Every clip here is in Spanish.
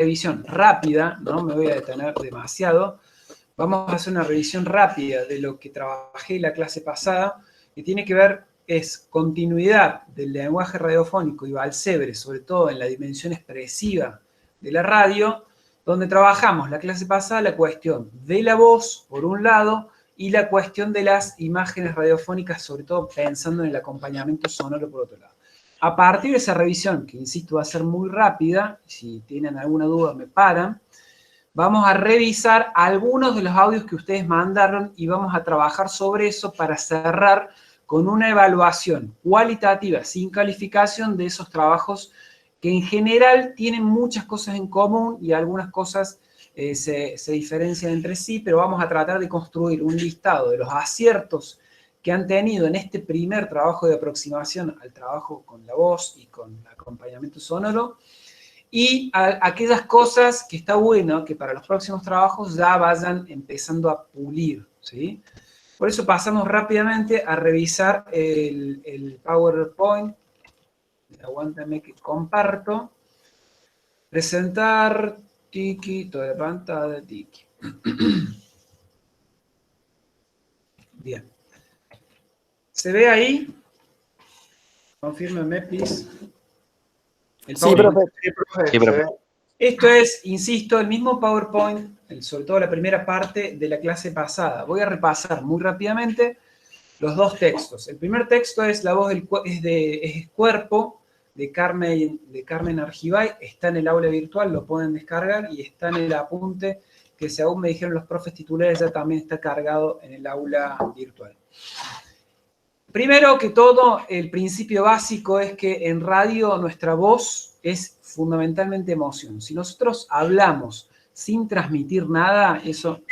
revisión rápida, no me voy a detener demasiado. Vamos a hacer una revisión rápida de lo que trabajé la clase pasada, que tiene que ver, es continuidad del lenguaje radiofónico y Balsebre, sobre todo en la dimensión expresiva de la radio, donde trabajamos la clase pasada la cuestión de la voz, por un lado, y la cuestión de las imágenes radiofónicas, sobre todo pensando en el acompañamiento sonoro por otro lado. A partir de esa revisión, que insisto va a ser muy rápida, si tienen alguna duda me paran, vamos a revisar algunos de los audios que ustedes mandaron y vamos a trabajar sobre eso para cerrar con una evaluación cualitativa, sin calificación, de esos trabajos que en general tienen muchas cosas en común y algunas cosas se diferencian entre sí, pero vamos a tratar de construir un listado de los aciertos que han tenido en este primer trabajo de aproximación al trabajo con la voz y con el acompañamiento sonoro, y aquellas cosas que está bueno que para los próximos trabajos ya vayan empezando a pulir, ¿sí? Por eso pasamos rápidamente a revisar el PowerPoint. Aguántame que comparto. Presentar, tiki, toda la pantalla, tiki. Bien. ¿Se ve ahí? Confírmeme, please. Sí, profe. Sí, profe. Esto es, insisto, el mismo PowerPoint, sobre todo la primera parte de la clase pasada. Voy a repasar muy rápidamente los dos textos. El primer texto es La voz es Cuerpo, de Carmen Argibay. Está en el aula virtual, lo pueden descargar, y está en el apunte que, según me dijeron los profes titulares, ya también está cargado en el aula virtual. Primero que todo, el principio básico es que en radio nuestra voz es fundamentalmente emoción. Si nosotros hablamos sin transmitir nada, eso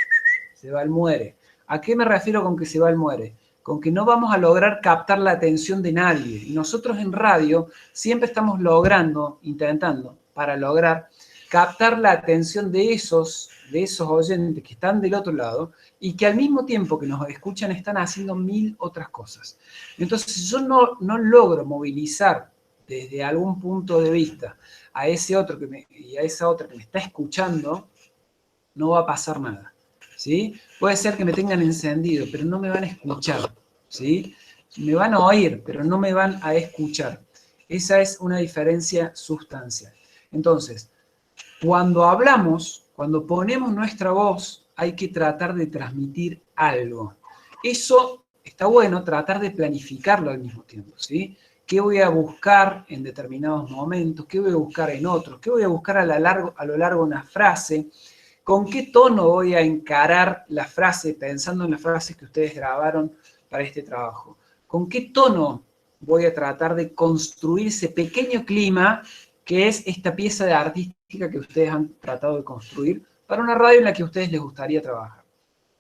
se va al muere. ¿A qué me refiero con que se va al muere? Con que no vamos a lograr captar la atención de nadie. Y nosotros en radio siempre estamos intentando, para lograr captar la atención de esos oyentes que están del otro lado y que al mismo tiempo que nos escuchan están haciendo mil otras cosas. Entonces, si yo no logro movilizar desde algún punto de vista a ese otro y a esa otra que me está escuchando, no va a pasar nada, ¿sí? Puede ser que me tengan encendido, pero no me van a escuchar, ¿sí? Me van a oír, pero no me van a escuchar. Esa es una diferencia sustancial. Entonces, cuando hablamos, cuando ponemos nuestra voz, hay que tratar de transmitir algo. Eso está bueno, tratar de planificarlo al mismo tiempo, ¿sí? ¿Qué voy a buscar en determinados momentos? ¿Qué voy a buscar en otros? ¿Qué voy a buscar a lo largo de una frase? ¿Con qué tono voy a encarar la frase, pensando en las frases que ustedes grabaron para este trabajo? ¿Con qué tono voy a tratar de construir ese pequeño clima que es esta pieza de artística que ustedes han tratado de construir para una radio en la que a ustedes les gustaría trabajar?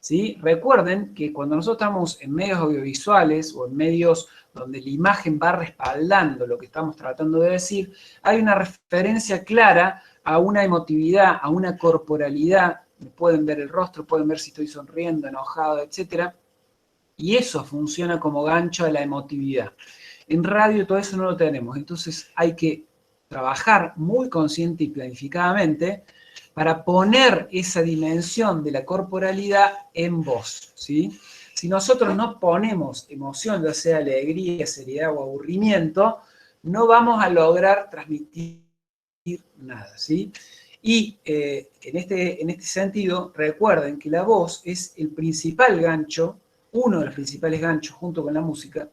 ¿Sí? Recuerden que cuando nosotros estamos en medios audiovisuales o en medios donde la imagen va respaldando lo que estamos tratando de decir, hay una referencia clara a una emotividad, a una corporalidad. Pueden ver el rostro, pueden ver si estoy sonriendo, enojado, etc. Y eso funciona como gancho a la emotividad. En radio todo eso no lo tenemos, entonces hay que trabajar muy consciente y planificadamente para poner esa dimensión de la corporalidad en voz, ¿sí? Si nosotros no ponemos emoción, ya sea alegría, seriedad o aburrimiento, no vamos a lograr transmitir nada, ¿sí? Y en este sentido, recuerden que la voz es el principal gancho, uno de los principales ganchos junto con la música,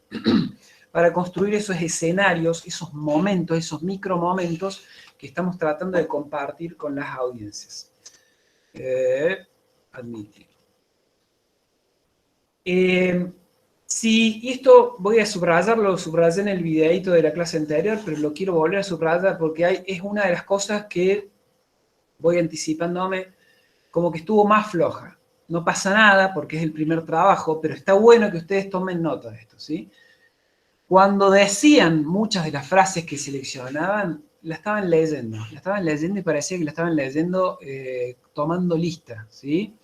para construir esos escenarios, esos momentos, esos micromomentos que estamos tratando de compartir con las audiencias. Admitir. Y esto voy a subrayarlo, lo subrayé en el videito de la clase anterior, pero lo quiero volver a subrayar porque es una de las cosas que voy anticipándome, como que estuvo más floja. No pasa nada porque es el primer trabajo, pero está bueno que ustedes tomen nota de esto, ¿sí? Cuando decían muchas de las frases que seleccionaban, la estaban leyendo y parecía que la estaban leyendo tomando lista, ¿sí?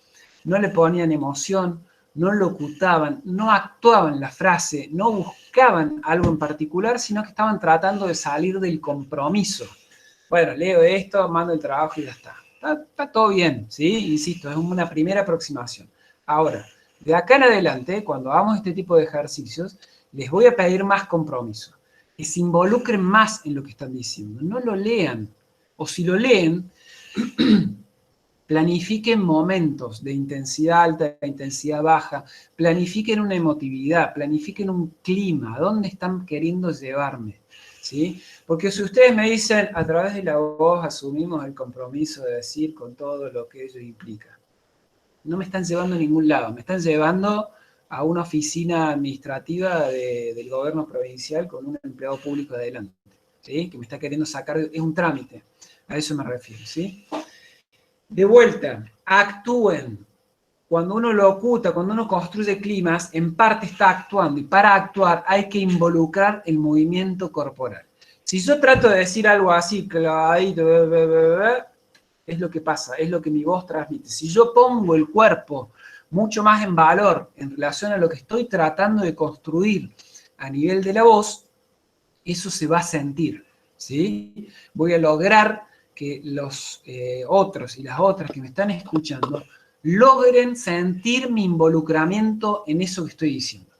No le ponían emoción, no locutaban, no actuaban la frase, no buscaban algo en particular, sino que estaban tratando de salir del compromiso. bueno, leo esto, mando el trabajo y ya está. Está todo bien, ¿sí? Insisto, es una primera aproximación. Ahora, de acá en adelante, cuando hagamos este tipo de ejercicios, les voy a pedir más compromiso, que se involucren más en lo que están diciendo, no lo lean, o si lo leen, planifiquen momentos de intensidad alta, de intensidad baja, planifiquen una emotividad, planifiquen un clima, ¿a dónde están queriendo llevarme? ¿Sí? Porque si ustedes me dicen, a través de la voz asumimos el compromiso de decir con todo lo que ello implica, no me están llevando a ningún lado, me están llevando a una oficina administrativa del gobierno provincial con un empleado público adelante, ¿sí? Que me está queriendo sacar, es un trámite, a eso me refiero, ¿sí? De vuelta, actúen. Cuando uno lo oculta, cuando uno construye climas, en parte está actuando. Y para actuar hay que involucrar el movimiento corporal. Si yo trato de decir algo así, clavadito, es lo que pasa, es lo que mi voz transmite. Si yo pongo el cuerpo mucho más en valor en relación a lo que estoy tratando de construir a nivel de la voz, eso se va a sentir, ¿sí? Voy a lograr que los otros y las otras que me están escuchando logren sentir mi involucramiento en eso que estoy diciendo.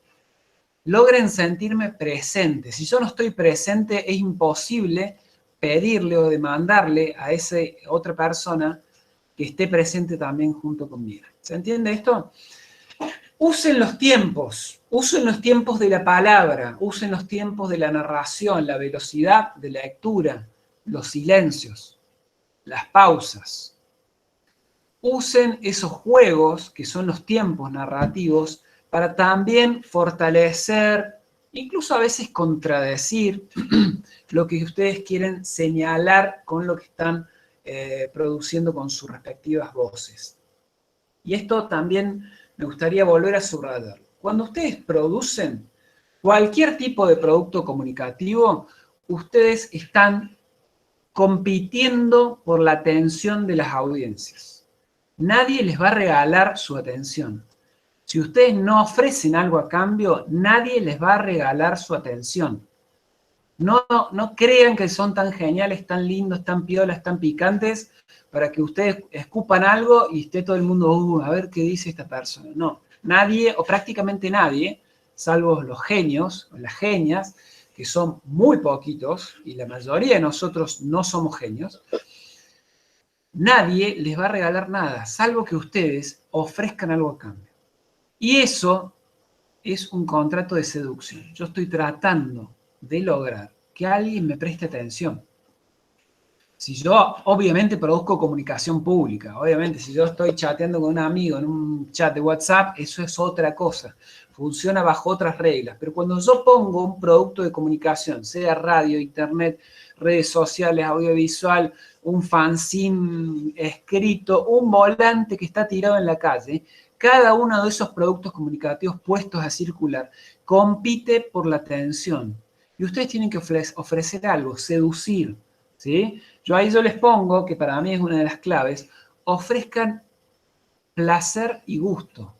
Logren sentirme presente. Si yo no estoy presente, es imposible pedirle o demandarle a esa otra persona que esté presente también junto conmigo. ¿Se entiende esto? Usen los tiempos de la palabra, usen los tiempos de la narración, la velocidad de la lectura, los silencios, las pausas. Usen esos juegos, que son los tiempos narrativos, para también fortalecer, incluso a veces contradecir, lo que ustedes quieren señalar con lo que están produciendo con sus respectivas voces. Y esto también me gustaría volver a subrayar. Cuando ustedes producen cualquier tipo de producto comunicativo, ustedes están compitiendo por la atención de las audiencias. Nadie les va a regalar su atención. Si ustedes no ofrecen algo a cambio, nadie les va a regalar su atención. No crean que son tan geniales, tan lindos, tan piolas, tan picantes, para que ustedes escupan algo y esté todo el mundo, a ver qué dice esta persona. No, nadie, o prácticamente nadie, salvo los genios o las genias, que son muy poquitos, y la mayoría de nosotros no somos genios, nadie les va a regalar nada, salvo que ustedes ofrezcan algo a cambio. Y eso es un contrato de seducción. Yo estoy tratando de lograr que alguien me preste atención. Si yo, obviamente, produzco comunicación pública, obviamente, si yo estoy chateando con un amigo en un chat de WhatsApp, eso es otra cosa, funciona bajo otras reglas. Pero cuando yo pongo un producto de comunicación, sea radio, internet, redes sociales, audiovisual, un fanzine escrito, un volante que está tirado en la calle, cada uno de esos productos comunicativos puestos a circular compite por la atención. Y ustedes tienen que ofrecer algo, seducir, ¿sí? Yo les pongo, que para mí es una de las claves, ofrezcan placer y gusto.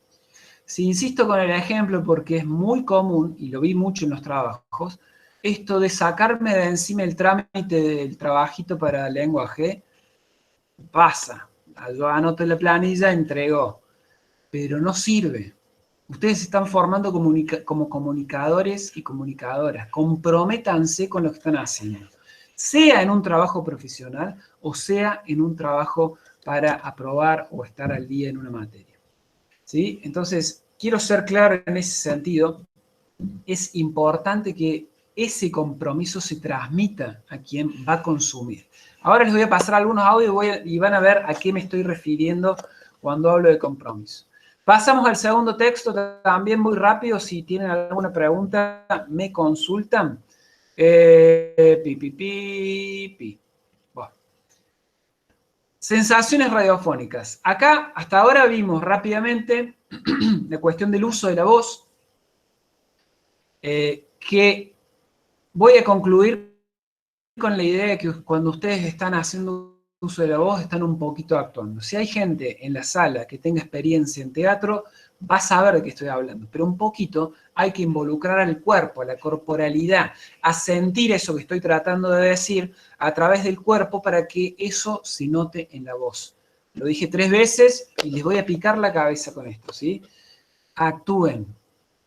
Si insisto con el ejemplo porque es muy común, y lo vi mucho en los trabajos, esto de sacarme de encima el trámite del trabajito para el lenguaje, pasa. Yo anoto en la planilla, entrego, pero no sirve. Ustedes se están formando como comunicadores y comunicadoras. Comprométanse con lo que están haciendo, sea en un trabajo profesional o sea en un trabajo para aprobar o estar al día en una materia. ¿Sí? Entonces, quiero ser claro en ese sentido. Es importante que ese compromiso se transmita a quien va a consumir. Ahora les voy a pasar algunos audios y van a ver a qué me estoy refiriendo cuando hablo de compromiso. Pasamos al segundo texto también muy rápido. Si tienen alguna pregunta, me consultan. Bueno. Sensaciones radiofónicas. Acá, hasta ahora vimos rápidamente la cuestión del uso de la voz, que voy a concluir con la idea de que cuando ustedes están haciendo uso de la voz están un poquito actuando. Si hay gente en la sala que tenga experiencia en teatro, va a saber de qué estoy hablando, pero un poquito hay que involucrar al cuerpo, a la corporalidad, a sentir eso que estoy tratando de decir a través del cuerpo para que eso se note en la voz. Lo dije 3 veces y les voy a picar la cabeza con esto, ¿sí? Actúen,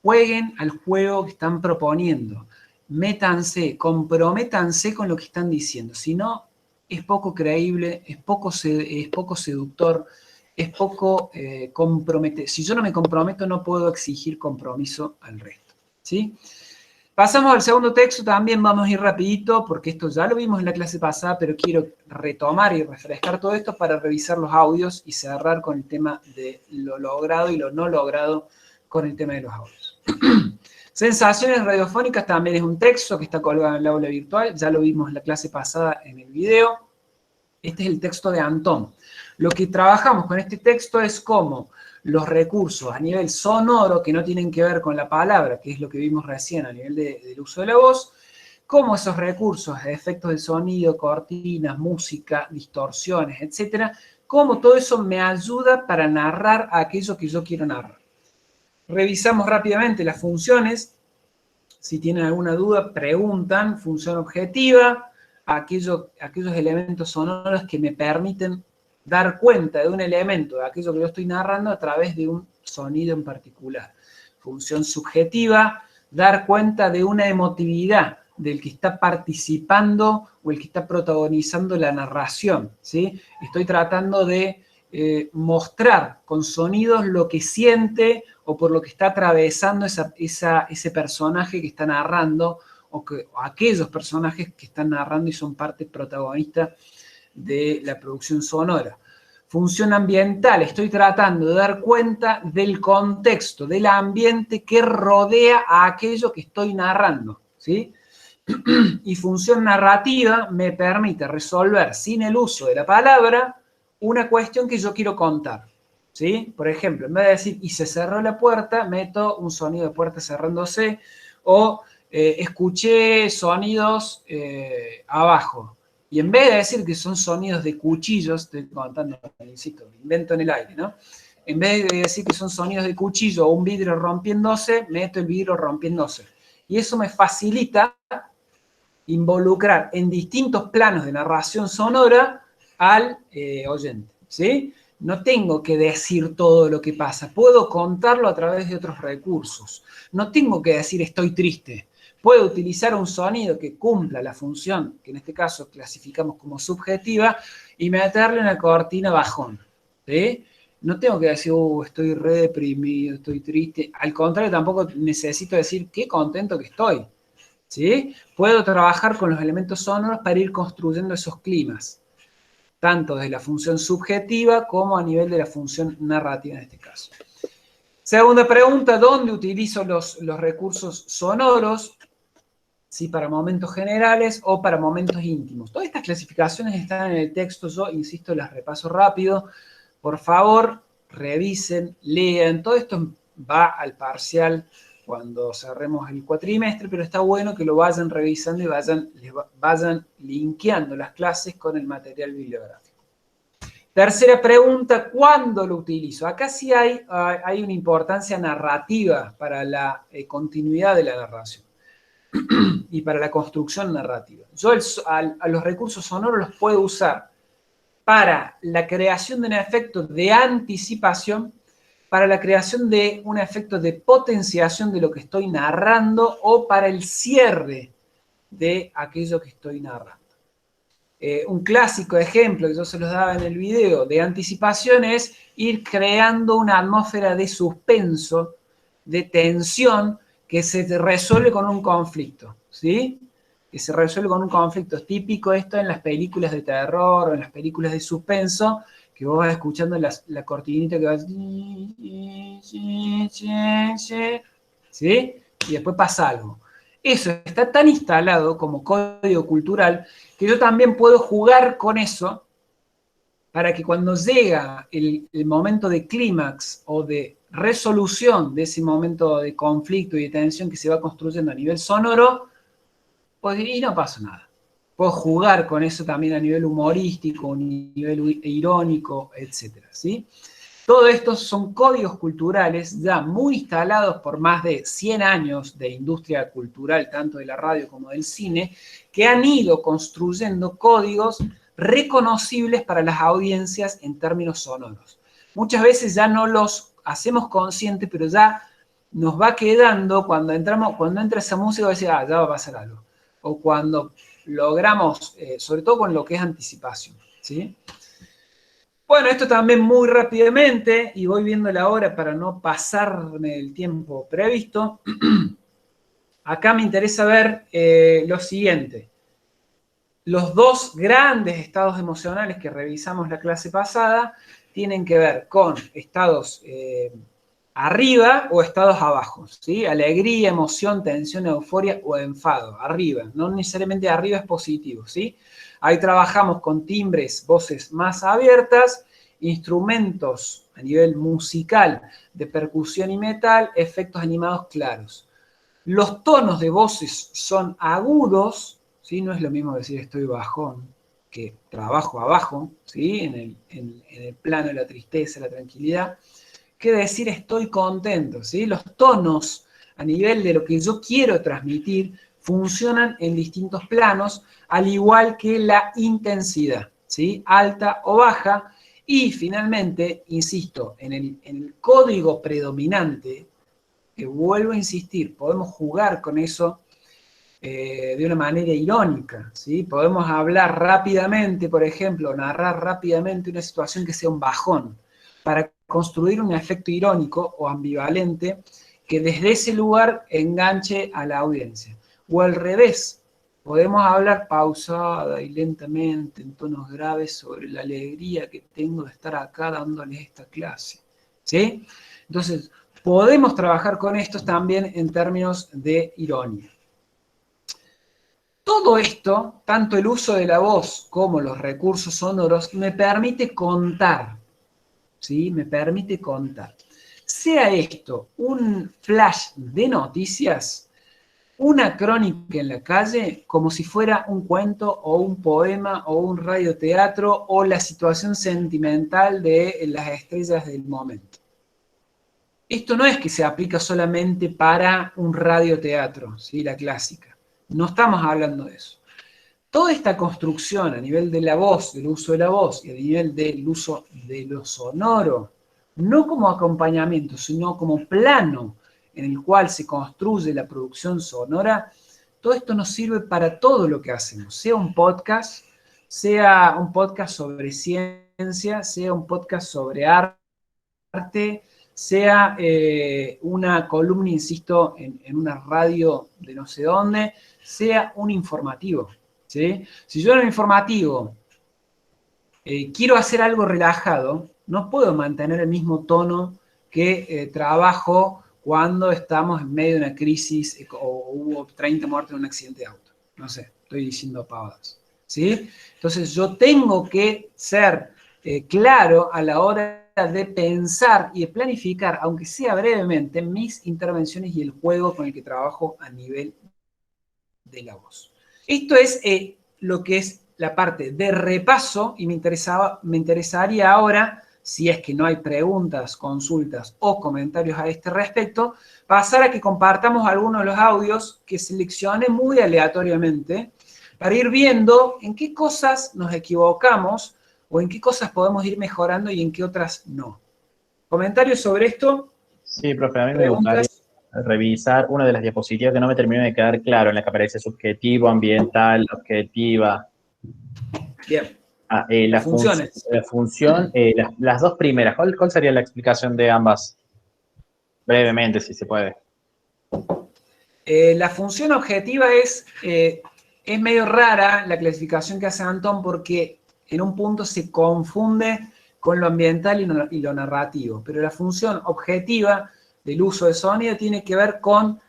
jueguen al juego que están proponiendo, métanse, comprométanse con lo que están diciendo, si no, es poco creíble, es poco seductor, es poco comprometedor. Si yo no me comprometo, no puedo exigir compromiso al resto, ¿sí? Pasamos al segundo texto, también vamos a ir rapidito, porque esto ya lo vimos en la clase pasada, pero quiero retomar y refrescar todo esto para revisar los audios y cerrar con el tema de lo logrado y lo no logrado con el tema de los audios. Sensaciones radiofónicas también es un texto que está colgado en el aula virtual, ya lo vimos en la clase pasada en el video. Este es el texto de Antón. Lo que trabajamos con este texto es cómo los recursos a nivel sonoro, que no tienen que ver con la palabra, que es lo que vimos recién a nivel del uso de la voz, cómo esos recursos, efectos de sonido, cortinas, música, distorsiones, etcétera, cómo todo eso me ayuda para narrar aquello que yo quiero narrar. Revisamos rápidamente las funciones. Si tienen alguna duda, preguntan. Función objetiva, aquellos elementos sonoros que me permiten dar cuenta de un elemento, de aquello que yo estoy narrando a través de un sonido en particular. Función subjetiva, dar cuenta de una emotividad del que está participando o el que está protagonizando la narración, ¿sí? Estoy tratando de mostrar con sonidos lo que siente o por lo que está atravesando ese personaje que está narrando o aquellos personajes que están narrando y son parte protagonista de la producción sonora. Función ambiental, estoy tratando de dar cuenta del contexto, del ambiente que rodea a aquello que estoy narrando, ¿sí? Y función narrativa me permite resolver sin el uso de la palabra una cuestión que yo quiero contar, ¿sí? Por ejemplo, en vez de decir, y se cerró la puerta, meto un sonido de puerta cerrándose, o escuché sonidos abajo. Y en vez de decir que son sonidos de cuchillos, estoy contando, insisto, invento en el aire, ¿no? En vez de decir que son sonidos de cuchillo o un vidrio rompiéndose, meto el vidrio rompiéndose. Y eso me facilita involucrar en distintos planos de narración sonora al oyente, ¿sí? No tengo que decir todo lo que pasa, puedo contarlo a través de otros recursos. No tengo que decir estoy triste. Puedo utilizar un sonido que cumpla la función, que en este caso clasificamos como subjetiva, y meterle una cortina bajón, ¿sí? No tengo que decir, estoy re deprimido, estoy triste. Al contrario, tampoco necesito decir qué contento que estoy, ¿sí? Puedo trabajar con los elementos sonoros para ir construyendo esos climas, tanto desde la función subjetiva como a nivel de la función narrativa en este caso. Segunda pregunta, ¿dónde utilizo los recursos sonoros? ¿Sí? Para momentos generales o para momentos íntimos. Todas estas clasificaciones están en el texto, yo insisto, las repaso rápido. Por favor, revisen, lean. Todo esto va al parcial cuando cerremos el cuatrimestre, pero está bueno que lo vayan revisando y vayan linkeando las clases con el material bibliográfico. Tercera pregunta, ¿cuándo lo utilizo? Acá sí hay una importancia narrativa para la continuidad de la narración y para la construcción narrativa. Yo a los recursos sonoros los puedo usar para la creación de un efecto de anticipación, para la creación de un efecto de potenciación de lo que estoy narrando o para el cierre de aquello que estoy narrando. Un clásico ejemplo que yo se los daba en el video de anticipación es ir creando una atmósfera de suspenso, de tensión, que se resuelve con un conflicto, ¿sí? Que se resuelve con un conflicto. Es típico esto en las películas de terror o en las películas de suspenso, que vos vas escuchando la cortinita que va... ¿sí? Y después pasa algo. Eso está tan instalado como código cultural que yo también puedo jugar con eso para que cuando llega el momento de clímax o de resolución de ese momento de conflicto y de tensión que se va construyendo a nivel sonoro, pues y no pasa nada. puedo jugar con eso también a nivel humorístico, a nivel irónico, etcétera, ¿sí? Todo esto son códigos culturales ya muy instalados por más de 100 años de industria cultural, tanto de la radio como del cine, que han ido construyendo códigos reconocibles para las audiencias en términos sonoros. Muchas veces ya no los hacemos conscientes, pero ya nos va quedando cuando entra esa música, decir, ya va a pasar algo. O cuando logramos, sobre todo con lo que es anticipación, ¿sí? Bueno, esto también muy rápidamente, y voy viendo la hora para no pasarme el tiempo previsto. Acá me interesa ver lo siguiente. Los dos grandes estados emocionales que revisamos la clase pasada tienen que ver con estados arriba o estados abajo, ¿sí? Alegría, emoción, tensión, euforia o enfado, arriba. No necesariamente arriba es positivo, ¿sí? Ahí trabajamos con timbres, voces más abiertas, instrumentos a nivel musical de percusión y metal, efectos animados claros. Los tonos de voces son agudos, ¿sí? No es lo mismo decir estoy bajón que trabajo abajo, ¿sí? En el plano de la tristeza, la tranquilidad, que decir estoy contento, ¿sí? Los tonos a nivel de lo que yo quiero transmitir funcionan en distintos planos, al igual que la intensidad, ¿sí? Alta o baja. Y finalmente, insisto, en el código predominante, que vuelvo a insistir, podemos jugar con eso de una manera irónica, ¿sí? Podemos hablar rápidamente, por ejemplo, narrar rápidamente una situación que sea un bajón, para construir un efecto irónico o ambivalente que desde ese lugar enganche a la audiencia. O al revés, podemos hablar pausada y lentamente, en tonos graves, sobre la alegría que tengo de estar acá dándoles esta clase, ¿sí? Entonces, podemos trabajar con estos también en términos de ironía. Todo esto, tanto el uso de la voz como los recursos sonoros, me permite contar, ¿sí? Me permite contar. Sea esto un flash de noticias, una crónica en la calle, como si fuera un cuento o un poema o un radioteatro o la situación sentimental de las estrellas del momento. Esto no es que se aplica solamente para un radioteatro, ¿sí? La clásica. No estamos hablando de eso. Toda esta construcción a nivel de la voz, del uso de la voz y a nivel del uso de lo sonoro, no como acompañamiento, sino como plano en el cual se construye la producción sonora, todo esto nos sirve para todo lo que hacemos, sea un podcast sobre ciencia, sea un podcast sobre arte, sea una columna, insisto, en una radio de no sé dónde, sea un informativo, ¿sí? Si yo en un informativo quiero hacer algo relajado, no puedo mantener el mismo tono que trabajo cuando estamos en medio de una crisis o hubo 30 muertos en un accidente de auto. No sé, estoy diciendo pavadas, ¿sí? Entonces yo tengo que ser claro a la hora de pensar y de planificar, aunque sea brevemente, mis intervenciones y el juego con el que trabajo a nivel de la voz. Esto es lo que es la parte de repaso y me interesaría ahora, si es que no hay preguntas, consultas o comentarios a este respecto, pasar a que compartamos algunos de los audios que seleccioné muy aleatoriamente para ir viendo en qué cosas nos equivocamos o en qué cosas podemos ir mejorando y en qué otras no. ¿Comentarios sobre esto? Sí, profe, a mí me gustaría revisar una de las diapositivas que no me terminó de quedar claro, en la que aparece subjetivo, ambiental, objetiva. Bien. La función, las dos primeras, ¿cuál sería la explicación de ambas? Brevemente, si se puede. La función objetiva es medio rara la clasificación que hace Antón porque en un punto se confunde con lo ambiental y lo narrativo, pero la función objetiva del uso de sonido tiene que ver con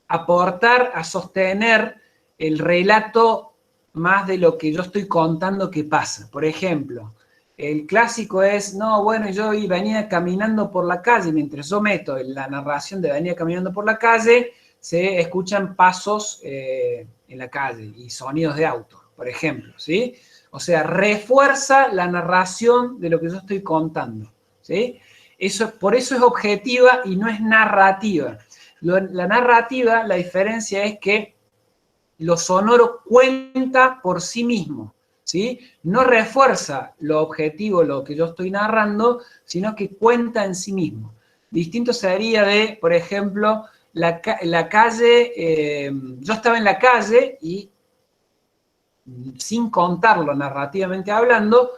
aportar a sostener el relato más de lo que yo estoy contando que pasa. Por ejemplo, el clásico es, no, bueno, yo venía caminando por la calle, mientras yo meto en la narración de venía caminando por la calle, se escuchan pasos en la calle y sonidos de auto, por ejemplo, ¿sí? O sea, refuerza la narración de lo que yo estoy contando, ¿sí? Por eso es objetiva y no es narrativa. La narrativa, la diferencia es que lo sonoro cuenta por sí mismo, ¿sí? No refuerza lo objetivo, lo que yo estoy narrando, sino que cuenta en sí mismo. Distinto sería de, por ejemplo, la calle, yo estaba en la calle y sin contarlo narrativamente hablando,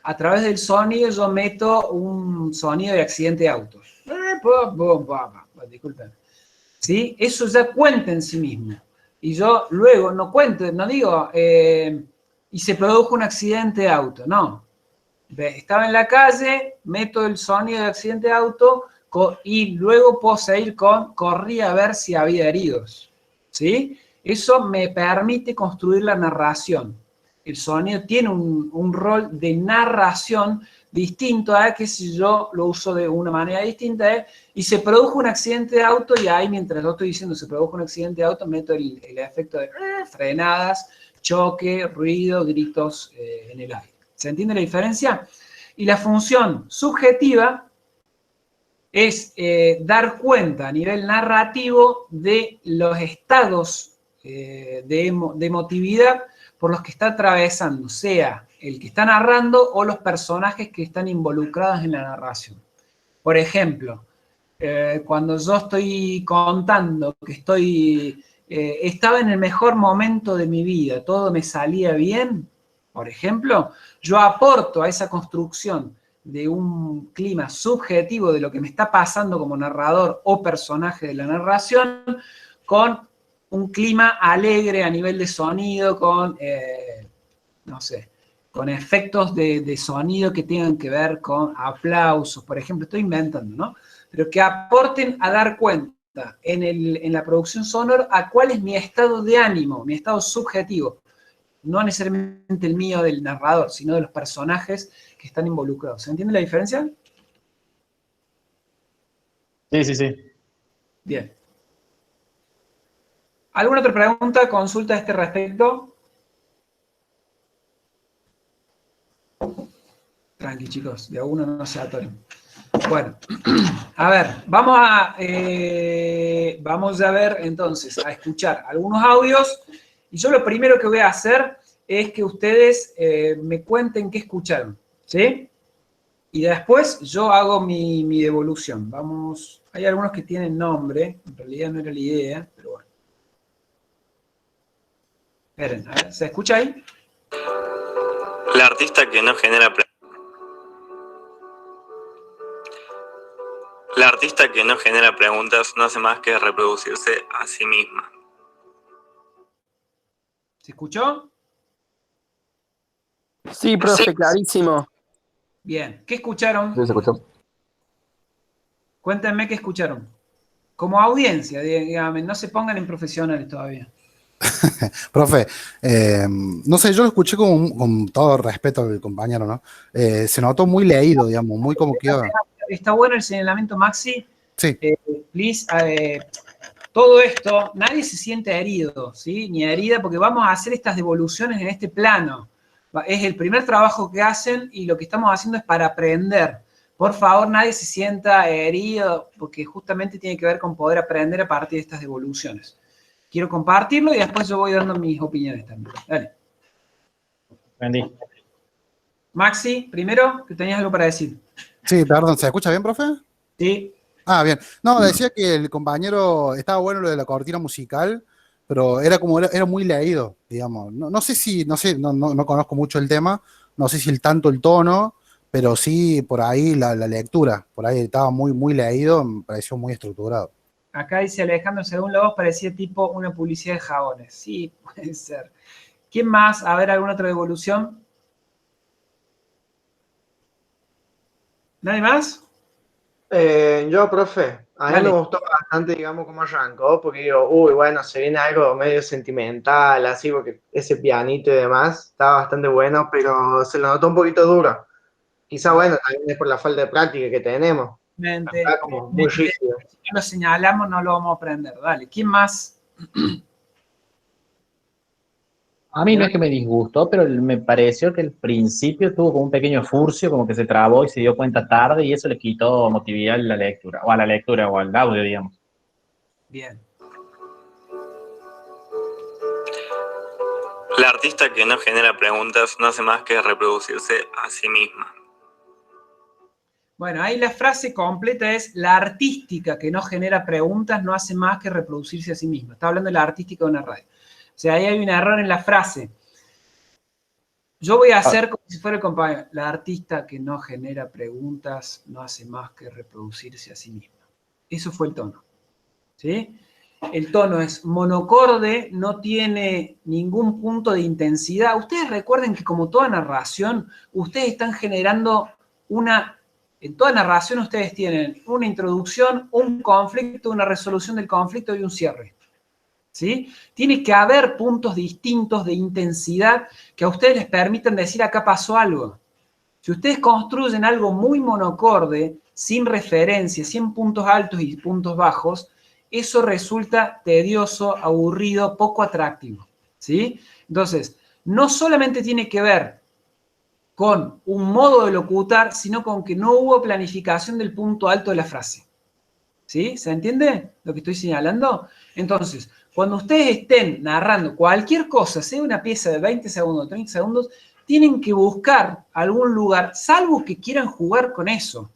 a través del sonido yo meto un sonido de accidente de autos. Disculpen. ¿Sí? Eso ya cuenta en sí mismo. Y yo luego no cuento, no digo, y se produjo un accidente de auto, no. Estaba en la calle, meto el sonido de accidente de auto y luego puedo seguir con, corrí a ver si había heridos. ¿Sí? Eso me permite construir la narración. El sonido tiene un rol de narración distinto a que si yo lo uso de una manera distinta, y se produjo un accidente de auto y ahí mientras yo estoy diciendo se produjo un accidente de auto, meto el efecto de frenadas, choque, ruido, gritos en el aire. ¿Se entiende la diferencia? Y la función subjetiva es dar cuenta a nivel narrativo de los estados de emotividad por los que está atravesando, sea el que está narrando o los personajes que están involucrados en la narración. Por ejemplo, cuando yo estoy contando que estaba en el mejor momento de mi vida, todo me salía bien, por ejemplo, yo aporto a esa construcción de un clima subjetivo de lo que me está pasando como narrador o personaje de la narración con un clima alegre a nivel de sonido, con, no sé, con efectos de sonido que tengan que ver con aplausos, por ejemplo, estoy inventando, ¿no? Pero que aporten a dar cuenta en la producción sonora a cuál es mi estado de ánimo, mi estado subjetivo. No necesariamente el mío del narrador, sino de los personajes que están involucrados. ¿Se entiende la diferencia? Sí, sí, sí. Bien. ¿Alguna otra pregunta, consulta a este respecto? Tranqui, chicos, de a uno no se atoren. Bueno, a ver, vamos a ver entonces, a escuchar algunos audios. Y yo lo primero que voy a hacer es que ustedes me cuenten qué escucharon, ¿sí? Y después yo hago mi devolución. Vamos, hay algunos que tienen nombre, en realidad no era la idea, pero bueno. Esperen, a ver, ¿se escucha ahí? La artista que no genera La artista que no genera preguntas no hace más que reproducirse a sí misma. ¿Se escuchó? Sí, profe, clarísimo. Bien, ¿qué escucharon? Sí, se escuchó. Cuéntenme qué escucharon. Como audiencia, dígame, no se pongan en profesionales todavía. Profe, no sé, yo lo escuché con todo respeto al compañero, ¿no? Se notó muy leído, digamos, muy como que iba. Está bueno el señalamiento, Maxi. Sí. Please, todo esto, nadie se siente herido, ¿sí? Ni herida, porque vamos a hacer estas devoluciones en este plano. Es el primer trabajo que hacen y lo que estamos haciendo es para aprender. Por favor, nadie se sienta herido, porque justamente tiene que ver con poder aprender a partir de estas devoluciones. Quiero compartirlo y después yo voy dando mis opiniones también. Dale. Wendy. Maxi, primero, que tenías algo para decir. Sí, perdón, ¿se escucha bien, profe? Sí. Ah, bien. No, decía que el compañero estaba bueno lo de la cortina musical, pero era muy leído, digamos. No sé, no conozco mucho el tema, no sé si tanto el tono, pero sí por ahí la lectura, por ahí estaba muy leído, me pareció muy estructurado. Acá dice Alejandro, según la voz parecía tipo una publicidad de jabones. Sí, puede ser. ¿Quién más? A ver, ¿alguna otra devolución? ¿Nadie más? Yo, profe, a mí Dale. me gustó bastante, digamos, cómo arrancó, porque digo, uy, bueno, se viene algo medio sentimental, así, porque ese pianito y demás estaba bastante bueno, pero se lo notó un poquito duro. Quizá, bueno, también es por la falta de práctica que tenemos, Mente, Está como muy rígido. si no lo señalamos, no lo vamos a aprender. Dale, ¿quién más? A mí no es que me disgustó, pero me pareció que el principio tuvo como un pequeño furcio, como que se trabó y se dio cuenta tarde y eso le quitó emotividad a la lectura, o a la lectura, o al audio, digamos. Bien. La artista que no genera preguntas no hace más que reproducirse a sí misma. Bueno, ahí la frase completa es: la artística que no genera preguntas no hace más que reproducirse a sí misma. Está hablando de la artística de una radio. O sea, ahí hay un error en la frase. Yo voy a hacer como si fuera el compañero. La artista que no genera preguntas no hace más que reproducirse a sí misma. Eso fue el tono. ¿Sí? El tono es monocorde, no tiene ningún punto de intensidad. Ustedes recuerden que como toda narración, ustedes están generando en toda narración ustedes tienen una introducción, un conflicto, una resolución del conflicto y un cierre. ¿Sí? Tiene que haber puntos distintos de intensidad que a ustedes les permitan decir acá pasó algo. Si ustedes construyen algo muy monocorde, sin referencia, sin puntos altos y puntos bajos, eso resulta tedioso, aburrido, poco atractivo. ¿Sí? Entonces, no solamente tiene que ver con un modo de locutar, sino con que no hubo planificación del punto alto de la frase. ¿Sí? ¿Se entiende lo que estoy señalando? Entonces, cuando ustedes estén narrando cualquier cosa, sea una pieza de 20 segundos, 30 segundos, tienen que buscar algún lugar, salvo que quieran jugar con eso,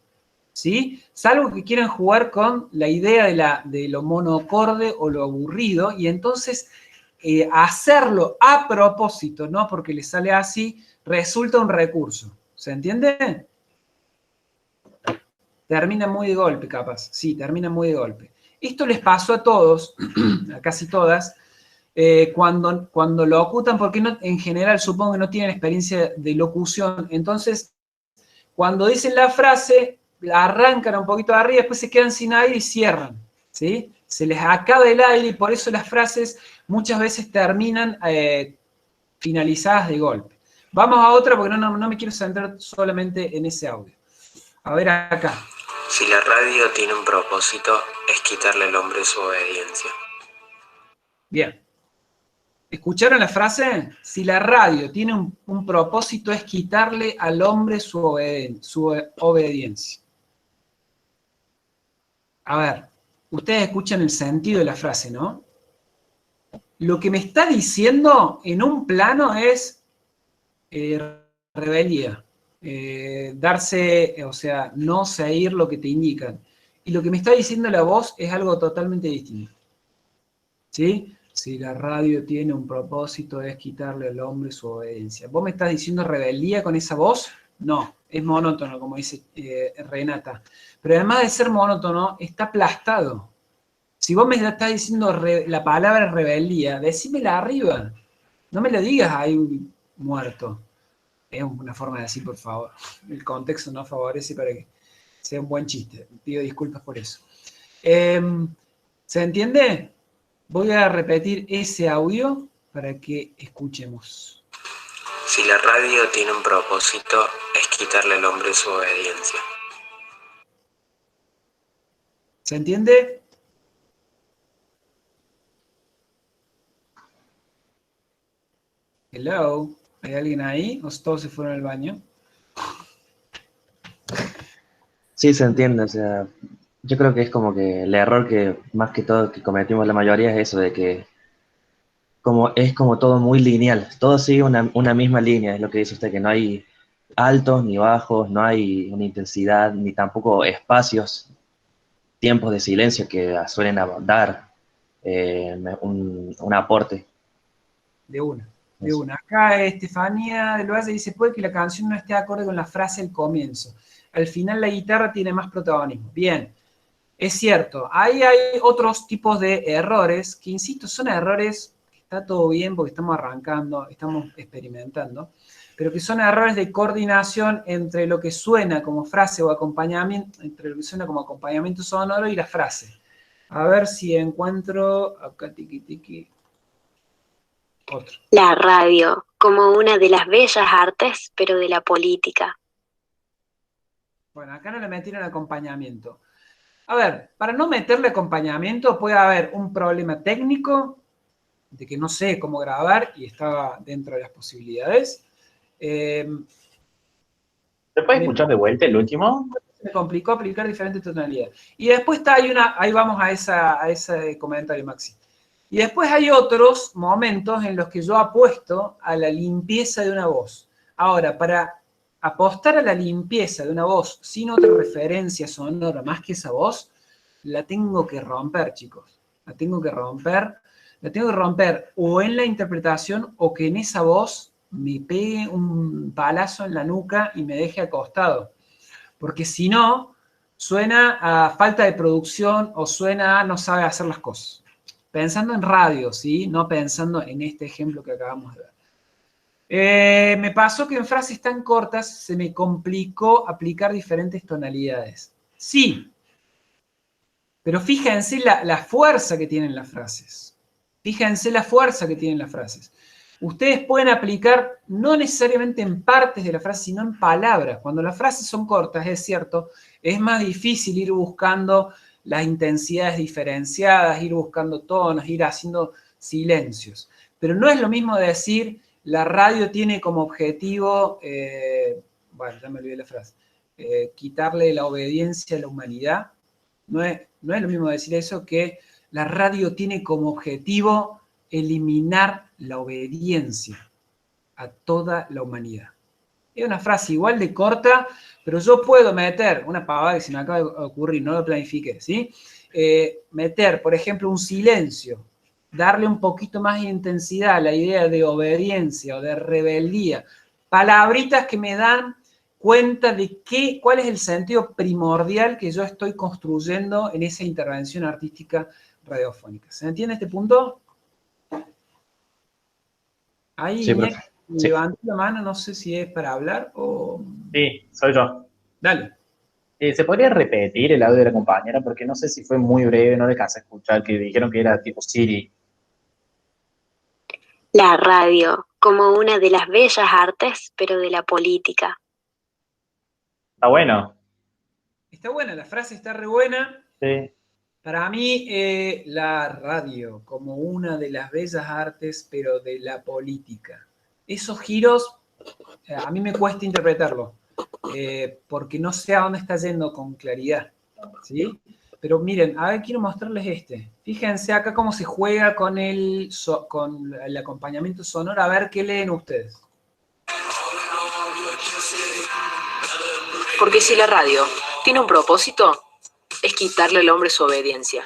¿sí? Salvo que quieran jugar con la idea de lo monocorde o lo aburrido, y entonces hacerlo a propósito, ¿no? Porque les sale así, resulta un recurso. ¿Se entiende? Termina muy de golpe, capaz. Sí, termina muy de golpe. Esto les pasó a todos, a casi todas, cuando locutan, porque no, en general supongo que no tienen experiencia de locución. Entonces, cuando dicen la frase, la arrancan un poquito de arriba, después se quedan sin aire y cierran. ¿Sí? Se les acaba el aire y por eso las frases muchas veces terminan finalizadas de golpe. Vamos a otra porque no me quiero centrar solamente en ese audio. A ver acá. Si la radio tiene un propósito, es quitarle al hombre su obediencia. Bien. ¿Escucharon la frase? Si la radio tiene un propósito, es quitarle al hombre su obediencia. A ver, ustedes escuchan el sentido de la frase, ¿no? Lo que me está diciendo en un plano es rebeldía. O sea, no seguir lo que te indican. Y lo que me está diciendo la voz es algo totalmente distinto. ¿Sí? Si la radio tiene un propósito es quitarle al hombre su obediencia. ¿Vos me estás diciendo rebeldía con esa voz? No, es monótono, como dice Renata. Pero además de ser monótono, está aplastado. Si vos me estás diciendo la palabra rebeldía, decímela arriba. No me lo digas ahí muerto. Es una forma de decir, por favor. El contexto no favorece para que sea un buen chiste. Pido disculpas por eso. ¿Se entiende? Voy a repetir ese audio para que escuchemos. Si la radio tiene un propósito, es quitarle al hombre su obediencia. ¿Se entiende? Hello, ¿hay alguien ahí? ¿O todos se fueron al baño? Sí, se entiende, o sea, yo creo que es como que el error que más que todo que cometimos la mayoría es eso de que es como todo muy lineal, todo sigue una misma línea, es lo que dice usted, que no hay altos ni bajos, no hay una intensidad, ni tampoco espacios, tiempos de silencio que suelen dar un aporte. De una. Acá Estefanía del Valle dice, puede que la canción no esté acorde con la frase al comienzo. Al final la guitarra tiene más protagonismo. Bien, es cierto. Ahí hay otros tipos de errores, que insisto, son errores, está todo bien porque estamos arrancando, estamos experimentando, pero que son errores de coordinación entre lo que suena como frase o acompañamiento, entre lo que suena como acompañamiento sonoro y la frase. A ver si encuentro, acá tiki, otro. La radio, como una de las bellas artes, pero de la política. Bueno, acá no le metieron acompañamiento. A ver, para no meterle acompañamiento puede haber un problema técnico de que no sé cómo grabar y estaba dentro de las posibilidades. ¿Se puede escuchar de vuelta el último? Me complicó aplicar diferentes tonalidades. Y después está, ahí vamos a ese comentario, Maxi. Y después hay otros momentos en los que yo apuesto a la limpieza de una voz. Ahora, para apostar a la limpieza de una voz sin otra referencia sonora más que esa voz, la tengo que romper, chicos. La tengo que romper o en la interpretación o que en esa voz me pegue un palazo en la nuca y me deje acostado. Porque si no, suena a falta de producción o suena a no sabe hacer las cosas. Pensando en radio, ¿sí? No pensando en este ejemplo que acabamos de ver. Me pasó que en frases tan cortas se me complicó aplicar diferentes tonalidades. Sí, pero fíjense la fuerza que tienen las frases. Fíjense la fuerza que tienen las frases. Ustedes pueden aplicar no necesariamente en partes de la frase, sino en palabras. Cuando las frases son cortas, es cierto, es más difícil ir buscando las intensidades diferenciadas, ir buscando tonos, ir haciendo silencios. Pero no es lo mismo decir, la radio tiene como objetivo, bueno, ya me olvidé la frase, quitarle la obediencia a la humanidad. No es lo mismo decir eso que la radio tiene como objetivo eliminar la obediencia a toda la humanidad. Es una frase igual de corta, pero yo puedo meter, una pavada que se me acaba de ocurrir, no lo planifiqué, ¿sí? Meter, por ejemplo, un silencio, darle un poquito más de intensidad a la idea de obediencia o de rebeldía, palabritas que me dan cuenta de cuál es el sentido primordial que yo estoy construyendo en esa intervención artística radiofónica. ¿Se entiende este punto? Ahí Sí, levanté la mano, no sé si es para hablar o... Sí, soy yo. Dale. ¿Se podría repetir el audio de la compañera? Porque no sé si fue muy breve, no le alcancé a escuchar, que dijeron que era tipo Siri. La radio, como una de las bellas artes, pero de la política. Está bueno. Está buena, la frase está re buena. Sí. Para mí, la radio, como una de las bellas artes, pero de la política. Esos giros, a mí me cuesta interpretarlo, porque no sé a dónde está yendo con claridad, ¿sí? Pero miren, a ver, quiero mostrarles este. Fíjense acá cómo se juega con el acompañamiento sonoro, a ver qué leen ustedes. Porque si la radio tiene un propósito, es quitarle al hombre su obediencia.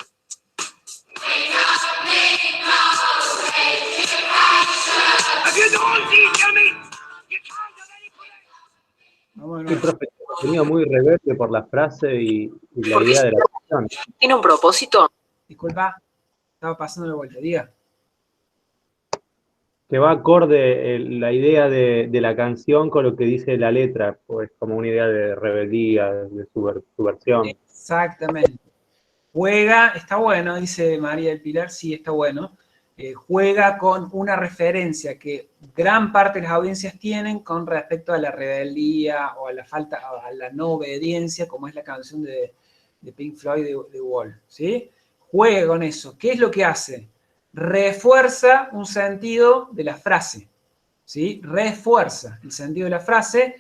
Sí, profe, tenía muy rebelde por la frase y la idea de la canción. ¿Tiene un propósito? Disculpa, estaba pasando de vuelta, diga. Que va acorde la idea de la canción con lo que dice la letra, pues como una idea de rebeldía, de subversión. Exactamente. Juega, está bueno, dice María del Pilar, sí, está bueno. Juega con una referencia que gran parte de las audiencias tienen con respecto a la rebeldía o a la falta, a la no obediencia, como es la canción de Pink Floyd de Wall, ¿sí? Juega con eso. ¿Qué es lo que hace? Refuerza un sentido de la frase, ¿sí? Refuerza el sentido de la frase,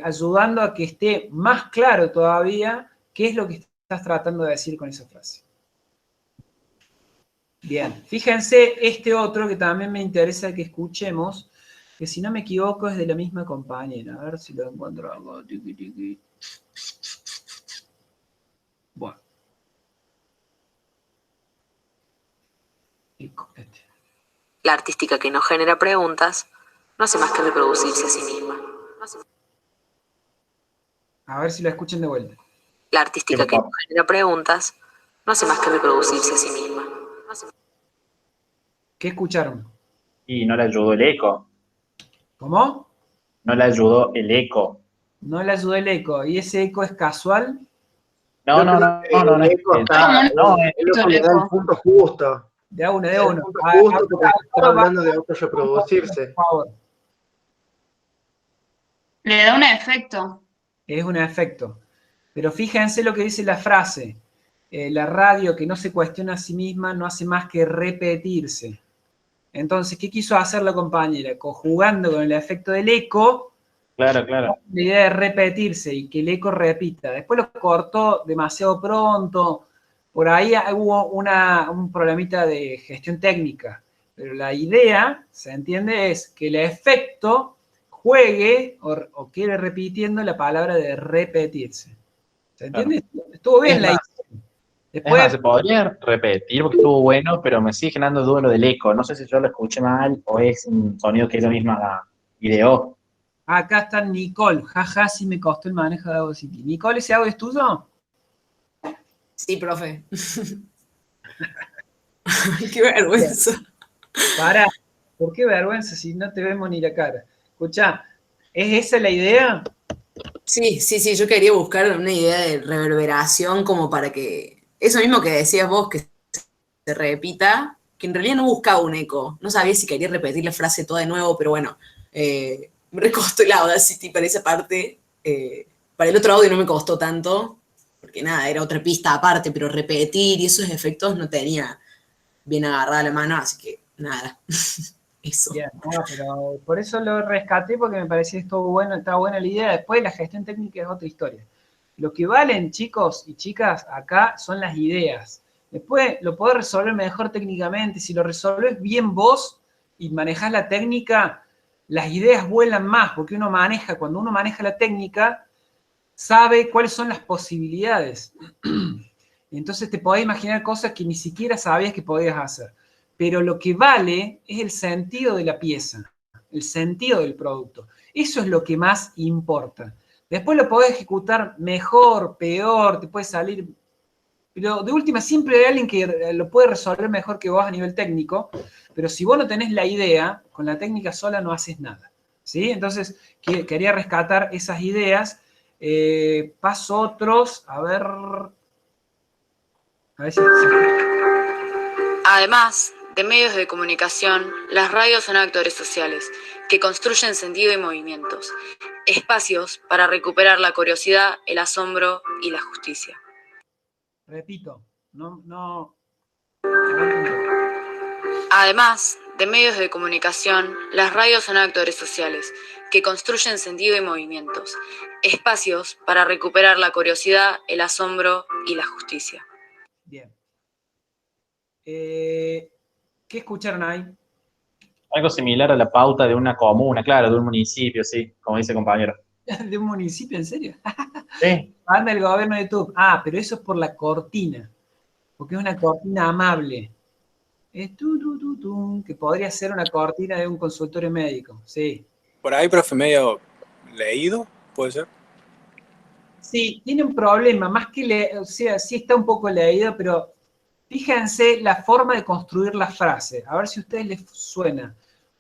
ayudando a que esté más claro todavía qué es lo que estás tratando de decir con esa frase. Bien, fíjense este otro que también me interesa que escuchemos, que si no me equivoco es de la misma compañera. A ver si lo encuentro acá. Bueno. La artística que no genera preguntas no hace más que reproducirse a sí misma. A ver si lo escuchan de vuelta. La artística que no genera preguntas no hace más que reproducirse a sí misma. ¿Qué escucharon? Y no le ayudó el eco. ¿Cómo? No le ayudó el eco. No le ayudó el eco. ¿Y ese eco es casual? No, el eco está, el eco le da el punto justo. De uno. El punto justo porque está hablando de autorreproducirse. Por favor. Le da un efecto. es un efecto. Pero fíjense lo que dice la frase. La radio que no se cuestiona a sí misma no hace más que repetirse. Entonces, ¿qué quiso hacer la compañera? Jugando con el efecto del eco, Claro, claro. la idea de repetirse y que el eco repita. Después lo cortó demasiado pronto. Por ahí hubo un problemita de gestión técnica. Pero la idea, se entiende, es que el efecto juegue o quede repitiendo la palabra de repetirse. ¿Se entiende? Claro. Estuvo bien la idea. Después, es más, se podría repetir porque estuvo bueno, pero me sigue generando duda lo del eco. No sé si yo lo escuché mal o es un sonido que ella misma ideó. Acá está Nicole. Jaja, sí me costó el manejo de Audacity. Nicole, ¿ese audio es tuyo? Sí, profe. Qué vergüenza. Pará, ¿por qué vergüenza si no te vemos ni la cara? Escuchá, ¿es esa la idea? Sí, yo quería buscar una idea de reverberación como para que, eso mismo que decías vos, que se repita, que en realidad no buscaba un eco, no sabía si quería repetir la frase toda de nuevo, pero bueno, me recostó el Audacity para esa parte, para el otro audio no me costó tanto, porque nada, era otra pista aparte, pero repetir y esos efectos no tenía bien agarrada la mano, así que nada. Eso. Bien, no, pero por eso lo rescaté porque me parecía estuvo bueno, estaba buena la idea. Después la gestión técnica es otra historia. Lo que valen, chicos y chicas, acá son las ideas. Después lo podés resolver mejor técnicamente. Si lo resolvés bien vos y manejás la técnica, las ideas vuelan más, porque cuando uno maneja la técnica, sabe cuáles son las posibilidades. Entonces te podés imaginar cosas que ni siquiera sabías que podías hacer. Pero lo que vale es el sentido de la pieza, el sentido del producto. Eso es lo que más importa. Después lo podés ejecutar mejor, peor, te puede salir... Pero de última siempre hay alguien que lo puede resolver mejor que vos a nivel técnico, pero si vos no tenés la idea, con la técnica sola no haces nada. ¿Sí? Entonces, quería rescatar esas ideas. Paso otros, a ver si... Además de medios de comunicación, las radios son actores sociales que construyen sentido y movimientos, espacios para recuperar la curiosidad, el asombro y la justicia. Repito, no. Además de medios de comunicación, las radios son actores sociales que construyen sentido y movimientos, espacios para recuperar la curiosidad, el asombro y la justicia. Bien. ¿Qué escucharon ahí? Algo similar a la pauta de una comuna, claro, de un municipio, sí, como dice el compañero. ¿De un municipio, en serio? Sí. Anda el gobierno de YouTube. Ah, pero eso es por la cortina, porque es una cortina amable. Es que podría ser una cortina de un consultorio médico, sí. Por ahí, profe, medio leído, ¿puede ser? Sí, tiene un problema, más que o sea, sí está un poco leído, pero fíjense la forma de construir la frase. A ver si a ustedes les suena.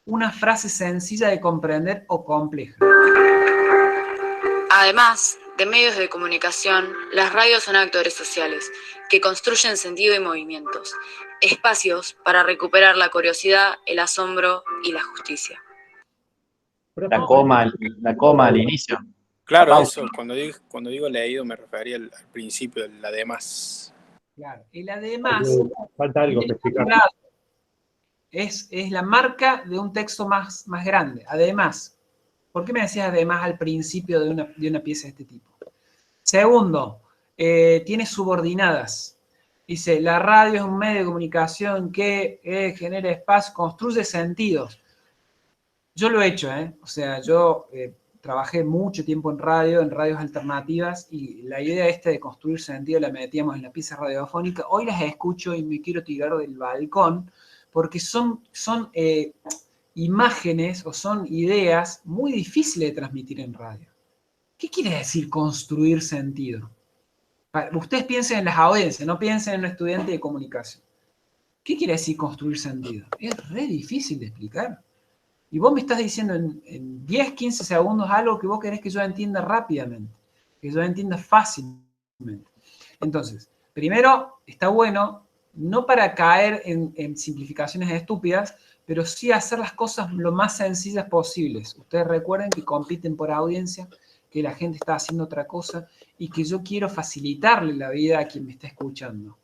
Una frase sencilla de comprender o compleja. Además de medios de comunicación, las radios son actores sociales que construyen sentido y movimientos, espacios para recuperar la curiosidad, el asombro y la justicia. La coma al inicio. Claro, eso, cuando digo leído me refería al principio, el además. Claro, el además falta algo que explicar. Es la marca de un texto más grande. Además, ¿por qué me decías además al principio de una pieza de este tipo? Segundo, tiene subordinadas. Dice, la radio es un medio de comunicación que genera espacio, construye sentidos. Yo lo he hecho, O sea, yo trabajé mucho tiempo en radios alternativas, y la idea esta de construir sentido la metíamos en la pieza radiofónica. Hoy las escucho y me quiero tirar del balcón, porque son imágenes o son ideas muy difíciles de transmitir en radio. ¿Qué quiere decir construir sentido? Ustedes piensen en las audiencias, no piensen en un estudiante de comunicación. ¿Qué quiere decir construir sentido? Es re difícil de explicar. Y vos me estás diciendo en 10, 15 segundos algo que vos querés que yo entienda rápidamente, que yo entienda fácilmente. Entonces, primero, está bueno, no para caer en simplificaciones estúpidas, pero sí hacer las cosas lo más sencillas posibles. Ustedes recuerden que compiten por audiencia, que la gente está haciendo otra cosa y que yo quiero facilitarle la vida a quien me está escuchando.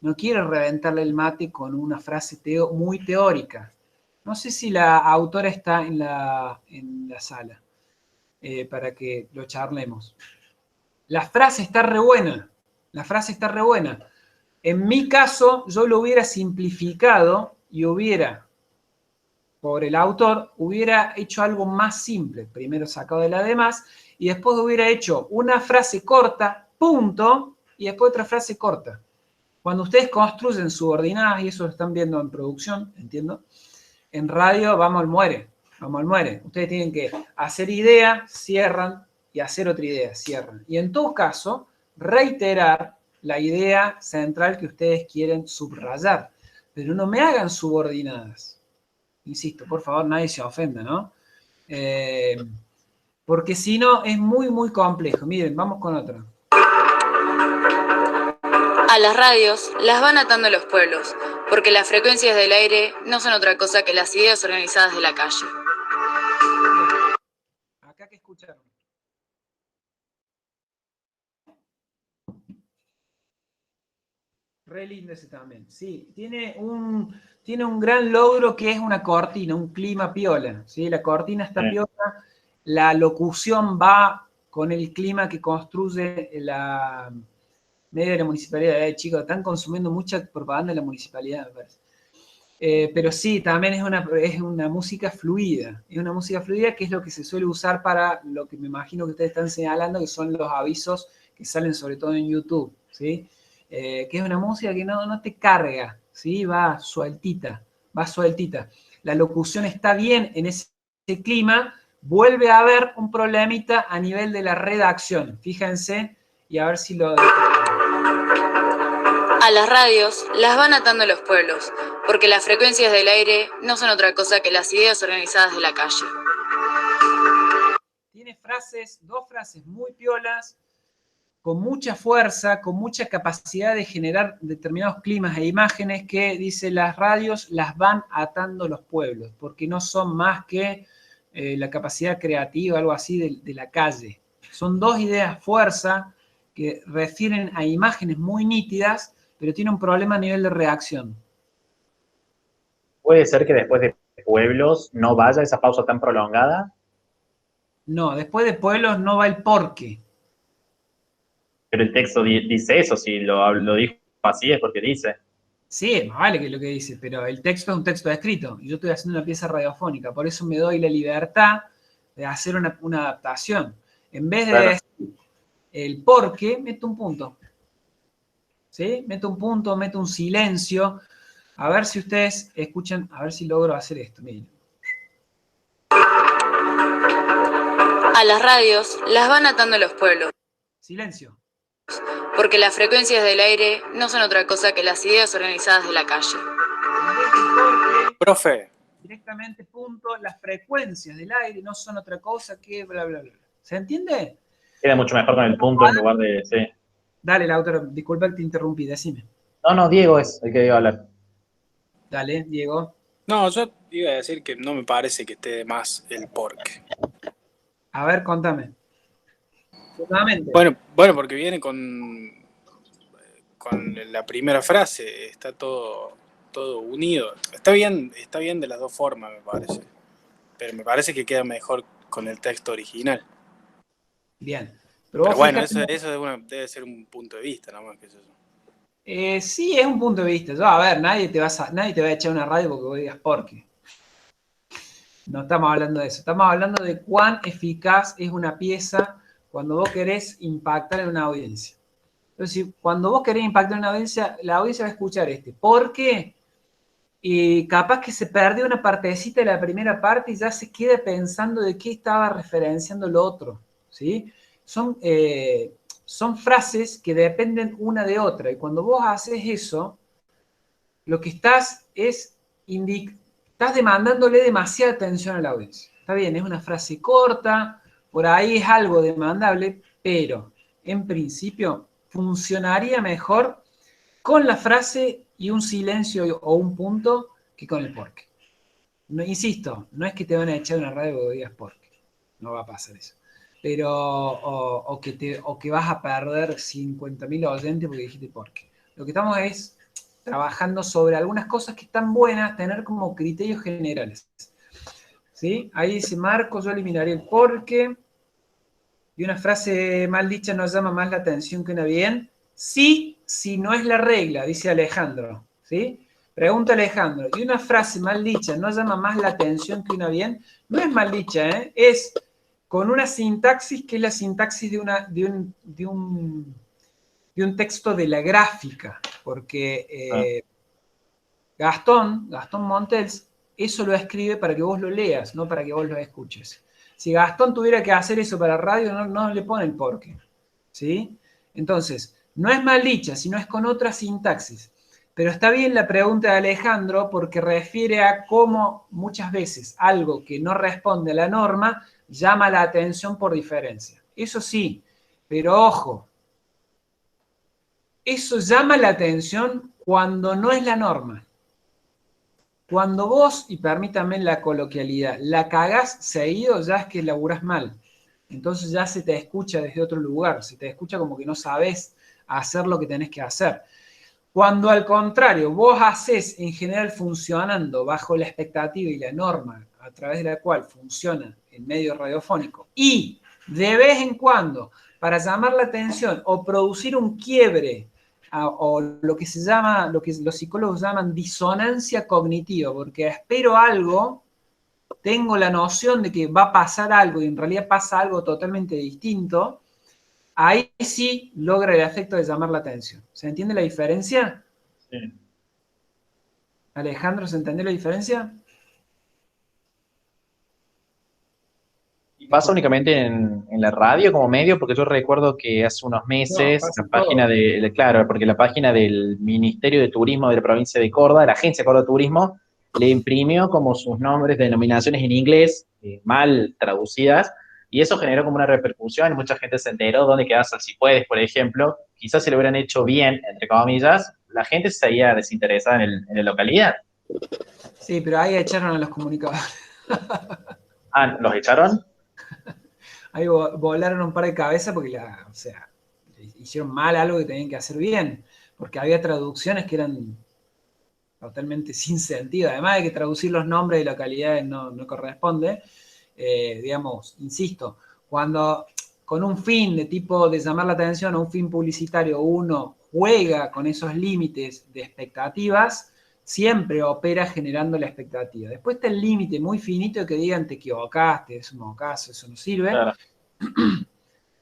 No quiero reventarle el mate con una frase muy teórica. No sé si la autora está en la sala para que lo charlemos. La frase está re buena. La frase está re buena. En mi caso, yo lo hubiera simplificado y por el autor, hubiera hecho algo más simple. Primero sacado de la demás y después hubiera hecho una frase corta, punto, y después otra frase corta. Cuando ustedes construyen subordinadas, y eso lo están viendo en producción, entiendo, en radio vamos al muere. Ustedes tienen que hacer idea, cierran, y hacer otra idea, cierran. Y en todo caso, reiterar la idea central que ustedes quieren subrayar. Pero no me hagan subordinadas. Insisto, por favor, nadie se ofenda, ¿no? Porque si no, es muy, muy complejo. Miren, vamos con otra. A las radios las van atando los pueblos, porque las frecuencias del aire no son otra cosa que las ideas organizadas de la calle. Acá que escucharon. Re lindo ese también. Sí, tiene un gran logro que es una cortina, un clima piola. ¿Sí? La cortina está piola, la locución va con el clima que construye la medio de la municipalidad. Chicos, están consumiendo mucha propaganda de la municipalidad, me parece. Pero sí, también es una música fluida. Es una música fluida que es lo que se suele usar para lo que me imagino que ustedes están señalando, que son los avisos que salen sobre todo en YouTube, ¿sí? Que es una música que no te carga, ¿sí? Va sueltita. La locución está bien en ese clima, vuelve a haber un problemita a nivel de la redacción. Fíjense, y a ver si lo... A las radios las van atando los pueblos, porque las frecuencias del aire no son otra cosa que las ideas organizadas de la calle. Tiene dos frases muy piolas, con mucha fuerza, con mucha capacidad de generar determinados climas e imágenes que, dice, las radios las van atando los pueblos, porque no son más que la capacidad creativa, algo así, de la calle. Son dos ideas fuerza que refieren a imágenes muy nítidas, pero tiene un problema a nivel de reacción. ¿Puede ser que después de pueblos no vaya esa pausa tan prolongada? No, después de pueblos no va el porqué. Pero el texto dice eso, si lo dijo así es porque dice. Sí, más vale que lo que dice, pero el texto es un texto escrito y yo estoy haciendo una pieza radiofónica, por eso me doy la libertad de hacer una adaptación. En vez de decir el porqué, meto un punto. ¿Sí? Meto un punto, meto un silencio. A ver si ustedes escuchan, a ver si logro hacer esto. Miren. A las radios las van atando los pueblos. Silencio. Porque las frecuencias del aire no son otra cosa que las ideas organizadas de la calle. Profe. Directamente, punto, las frecuencias del aire no son otra cosa que bla, bla, bla. ¿Se entiende? Queda mucho mejor con el punto en lugar de... Sí. Dale, Lautaro, disculpa que te interrumpí, decime. No, Diego es el que iba a hablar. Dale, Diego. No, yo iba a decir que no me parece que esté de más el porqué. A ver, contame. Totalmente. Bueno, porque viene con la primera frase, está todo unido. Está bien de las dos formas, me parece. Pero me parece que queda mejor con el texto original. Bien. Pero bueno, eso debe ser un punto de vista, nada más que eso. Sí, es un punto de vista. A ver, nadie te va a echar una radio porque vos digas por qué. No estamos hablando de eso. Estamos hablando de cuán eficaz es una pieza cuando vos querés impactar en una audiencia. Entonces, cuando vos querés impactar en una audiencia, la audiencia va a escuchar ¿Por qué? Y capaz que se perdió una partecita de la primera parte y ya se queda pensando de qué estaba referenciando lo otro, ¿sí? Son frases que dependen una de otra. Y cuando vos haces eso, lo que estás demandándole demasiada atención a la audiencia. Está bien, es una frase corta, por ahí es algo demandable, pero en principio funcionaría mejor con la frase y un silencio o un punto que con el porqué. No, insisto, no es que te van a echar una radio porque digas porqué. No va a pasar eso. pero, o que vas a perder 50.000 oyentes porque dijiste por qué. Lo que estamos es trabajando sobre algunas cosas que están buenas, tener como criterios generales. ¿Sí? Ahí dice Marco, yo eliminaría el porque. Y una frase mal dicha no llama más la atención que una bien. Sí, si no es la regla, dice Alejandro. ¿Sí? Pregunta Alejandro. Y una frase mal dicha no llama más la atención que una bien. No es mal dicha, ¿eh? Es con una sintaxis que es la sintaxis de un texto de la gráfica. Porque Gastón Montels, eso lo escribe para que vos lo leas, no para que vos lo escuches. Si Gastón tuviera que hacer eso para radio, no le pone el porqué. ¿Sí? Entonces, no es mal dicha, sino es con otra sintaxis. Pero está bien la pregunta de Alejandro porque refiere a cómo muchas veces algo que no responde a la norma llama la atención por diferencia. Eso sí, pero ojo, eso llama la atención cuando no es la norma. Cuando vos, y permítame la coloquialidad, la cagás seguido, ya es que laburás mal. Entonces ya se te escucha desde otro lugar, se te escucha como que no sabés hacer lo que tenés que hacer. Cuando al contrario, vos hacés en general funcionando bajo la expectativa y la norma a través de la cual funciona el medio radiofónico y de vez en cuando, para llamar la atención o producir un quiebre o lo que se llama, lo que los psicólogos llaman disonancia cognitiva, porque espero algo, tengo la noción de que va a pasar algo y en realidad pasa algo totalmente distinto, ahí sí logra el efecto de llamar la atención. ¿Se entiende la diferencia? Sí. Alejandro, ¿se entendió la diferencia? ¿Y pasa únicamente en la radio como medio? Porque yo recuerdo que hace unos meses pasa la en página todo. claro, porque la página del Ministerio de Turismo de la provincia de Córdoba, la Agencia de Córdoba de Turismo, le imprimió como sus nombres, denominaciones en inglés, mal traducidas, y eso generó como una repercusión, y mucha gente se enteró dónde quedaba Si Puedes, por ejemplo. Quizás si lo hubieran hecho bien, entre comillas, la gente se seguía desinteresada en la localidad. Sí, pero ahí echaron a los comunicadores. Ah, ¿los echaron? Ahí volaron un par de cabezas porque hicieron mal algo que tenían que hacer bien, porque había traducciones que eran totalmente sin sentido, además de que traducir los nombres de localidades no corresponde, digamos, insisto, cuando con un fin de tipo de llamar la atención o un fin publicitario uno juega con esos límites de expectativas, siempre opera generando la expectativa. Después está el límite muy finito de que digan te equivocaste, es un mocazo, eso no sirve. Claro.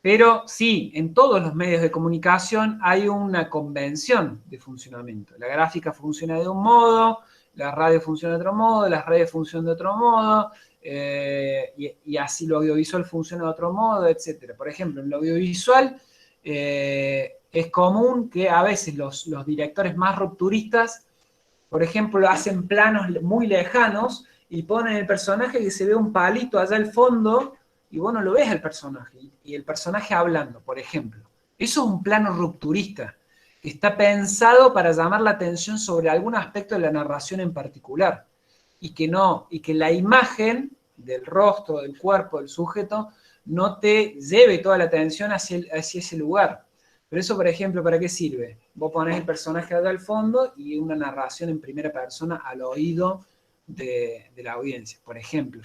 Pero sí, en todos los medios de comunicación hay una convención de funcionamiento. La gráfica funciona de un modo, la radio funciona de otro modo, las redes funcionan de otro modo, y así lo audiovisual funciona de otro modo, etc. Por ejemplo, en lo audiovisual es común que a veces los directores más rupturistas, por ejemplo, hacen planos muy lejanos y ponen el personaje que se ve un palito allá al fondo y vos no lo ves al personaje, y el personaje hablando, por ejemplo. Eso es un plano rupturista, que está pensado para llamar la atención sobre algún aspecto de la narración en particular, y que la imagen del rostro, del cuerpo, del sujeto, no te lleve toda la atención hacia ese lugar. Pero eso, por ejemplo, ¿para qué sirve? Vos ponés el personaje allá al fondo y una narración en primera persona al oído de la audiencia, por ejemplo.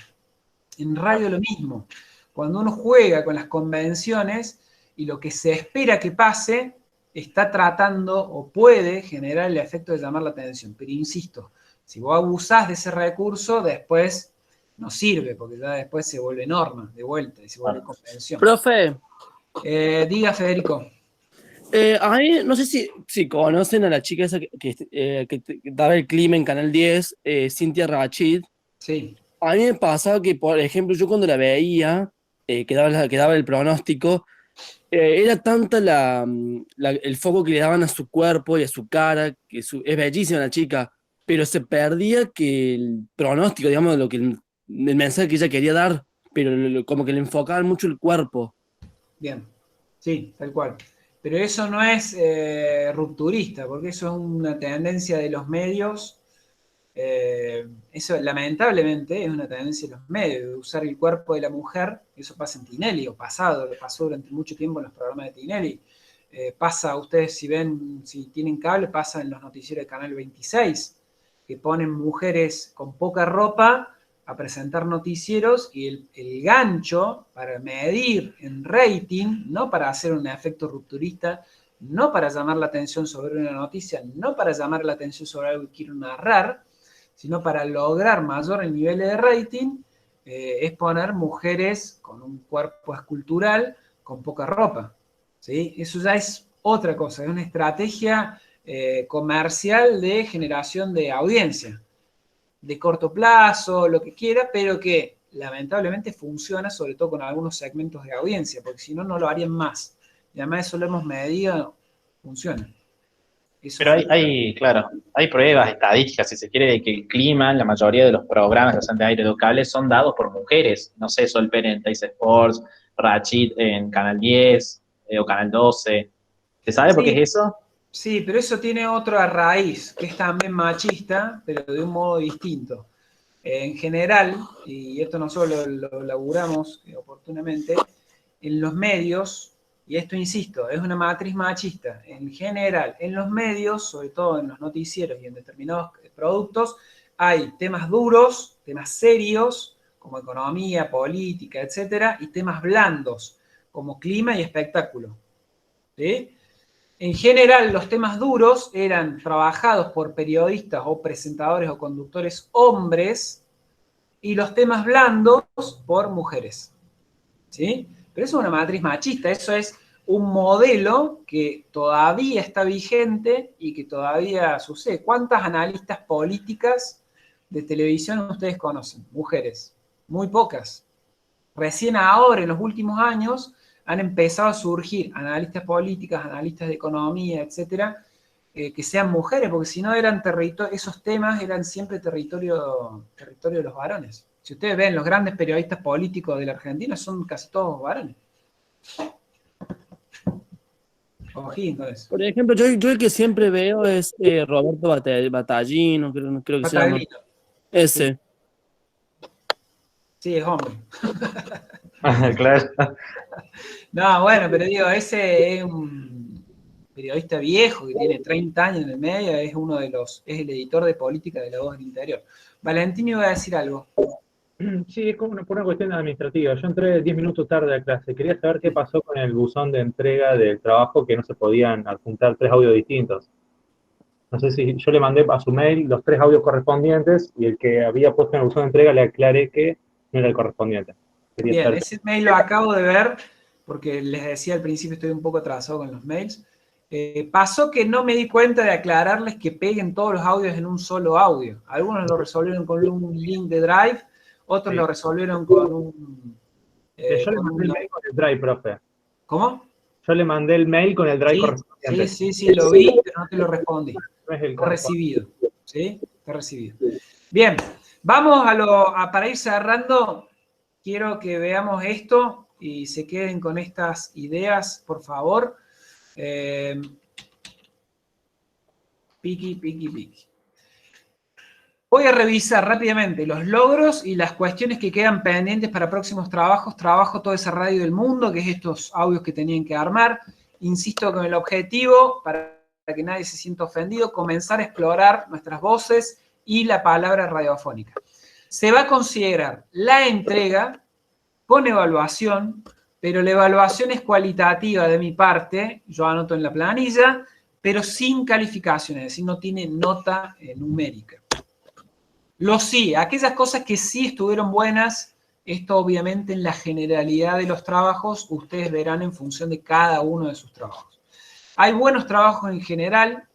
En radio lo mismo. Cuando uno juega con las convenciones y lo que se espera que pase, está tratando o puede generar el efecto de llamar la atención. Pero insisto, si vos abusás de ese recurso, después no sirve, porque ya después se vuelve norma de vuelta y se vuelve convención. Profe. Diga, Federico. A mí, no sé si conocen a la chica esa que daba el clima en Canal 10, Cintia Rachid. Sí. A mí me pasaba que, por ejemplo, yo cuando la veía, que daba el pronóstico, era tanta el foco que le daban a su cuerpo y a su cara, que es bellísima la chica, pero se perdía que el pronóstico, digamos, el mensaje que ella quería dar, pero como que le enfocaban mucho el cuerpo. Bien, sí, tal cual. Pero eso no es rupturista, porque eso es una tendencia de los medios eso lamentablemente es una tendencia de los medios, de usar el cuerpo de la mujer. Eso pasa en Tinelli, o pasó durante mucho tiempo en los programas de Tinelli. Pasa, ustedes si tienen cable, pasa en los noticieros de Canal 26, que ponen mujeres con poca ropa a presentar noticieros, y el gancho para medir en rating, no para hacer un efecto rupturista, no para llamar la atención sobre una noticia, no para llamar la atención sobre algo que quiero narrar, sino para lograr mayores niveles de rating, es poner mujeres con un cuerpo escultural con poca ropa, ¿sí? Eso ya es otra cosa, es una estrategia comercial de generación de audiencia, de corto plazo, lo que quiera, pero que lamentablemente funciona sobre todo con algunos segmentos de audiencia, porque si no, no lo harían más. Y además eso lo hemos medido, funciona. Eso Pero claro, hay pruebas estadísticas, si se quiere, de que el clima, la mayoría de los programas que hacen de aire local son dados por mujeres. No sé, Sol Pérez en Teis Sports, Rachid en Canal 10 o Canal 12. ¿Se sabe por qué es eso? Sí, pero eso tiene otra raíz, que es también machista, pero de un modo distinto. En general, y esto nosotros lo laburamos oportunamente, en los medios, y esto insisto, es una matriz machista, en general, en los medios, sobre todo en los noticieros y en determinados productos, hay temas duros, temas serios, como economía, política, etcétera, y temas blandos, como clima y espectáculo. ¿Sí? En general, los temas duros eran trabajados por periodistas o presentadores o conductores hombres, y los temas blandos por mujeres. ¿Sí? Pero eso es una matriz machista, eso es un modelo que todavía está vigente y que todavía sucede. ¿Cuántas analistas políticas de televisión ustedes conocen? Mujeres. Muy pocas. Recién ahora, en los últimos años, han empezado a surgir analistas políticas, analistas de economía, etcétera, que sean mujeres, porque si no esos temas eran siempre territorio de los varones. Si ustedes ven, los grandes periodistas políticos de la Argentina son casi todos varones. Entonces. Por ejemplo, yo el que siempre veo es Roberto Batallino, creo que se llama. Ese. Sí, es hombre. Claro. No, bueno, pero digo, ese es un periodista viejo que tiene 30 años en el medio, es el editor de política de La Voz del Interior. Valentín iba a decir algo. Sí, es como por una cuestión administrativa. Yo entré 10 minutos tarde a clase. Quería saber qué pasó con el buzón de entrega del trabajo, que no se podían adjuntar 3 audios distintos. No sé si yo le mandé a su mail los 3 audios correspondientes, y el que había puesto en el buzón de entrega le aclaré que no era el correspondiente. Bien, ese mail lo acabo de ver, porque les decía al principio estoy un poco atrasado con los mails. Pasó que no me di cuenta de aclararles que peguen todos los audios en un solo audio. Algunos lo resolvieron con un link de Drive, otros lo resolvieron con un... yo le mandé el mail con el Drive, profe. ¿Cómo? Yo le mandé el mail con el Drive correspondiente. Sí, lo vi, pero no te lo respondí. Está recibido. ¿Sí? Está recibido. Bien, vamos para ir cerrando, quiero que veamos esto y se queden con estas ideas, por favor. Piqui. Voy a revisar rápidamente los logros y las cuestiones que quedan pendientes para próximos trabajos. Trabajo toda esa radio del mundo, que es estos audios que tenían que armar. Insisto con el objetivo, para que nadie se sienta ofendido, comenzar a explorar nuestras voces y la palabra radiofónica. Se va a considerar la entrega con evaluación, pero la evaluación es cualitativa de mi parte, yo anoto en la planilla, pero sin calificación, es decir, no tiene nota numérica. Aquellas cosas que sí estuvieron buenas, esto obviamente en la generalidad de los trabajos, ustedes verán en función de cada uno de sus trabajos. Hay buenos trabajos en general.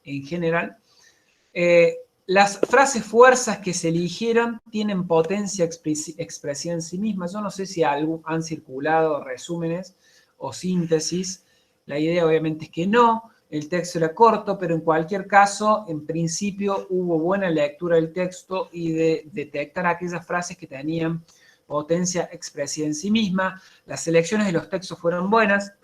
Las frases fuerzas que se eligieron tienen potencia expresiva en sí mismas. Yo no sé si han circulado resúmenes o síntesis. La idea obviamente es que no. El texto era corto, pero en cualquier caso, en principio hubo buena lectura del texto y de detectar aquellas frases que tenían potencia expresiva en sí misma. Las selecciones de los textos fueron buenas.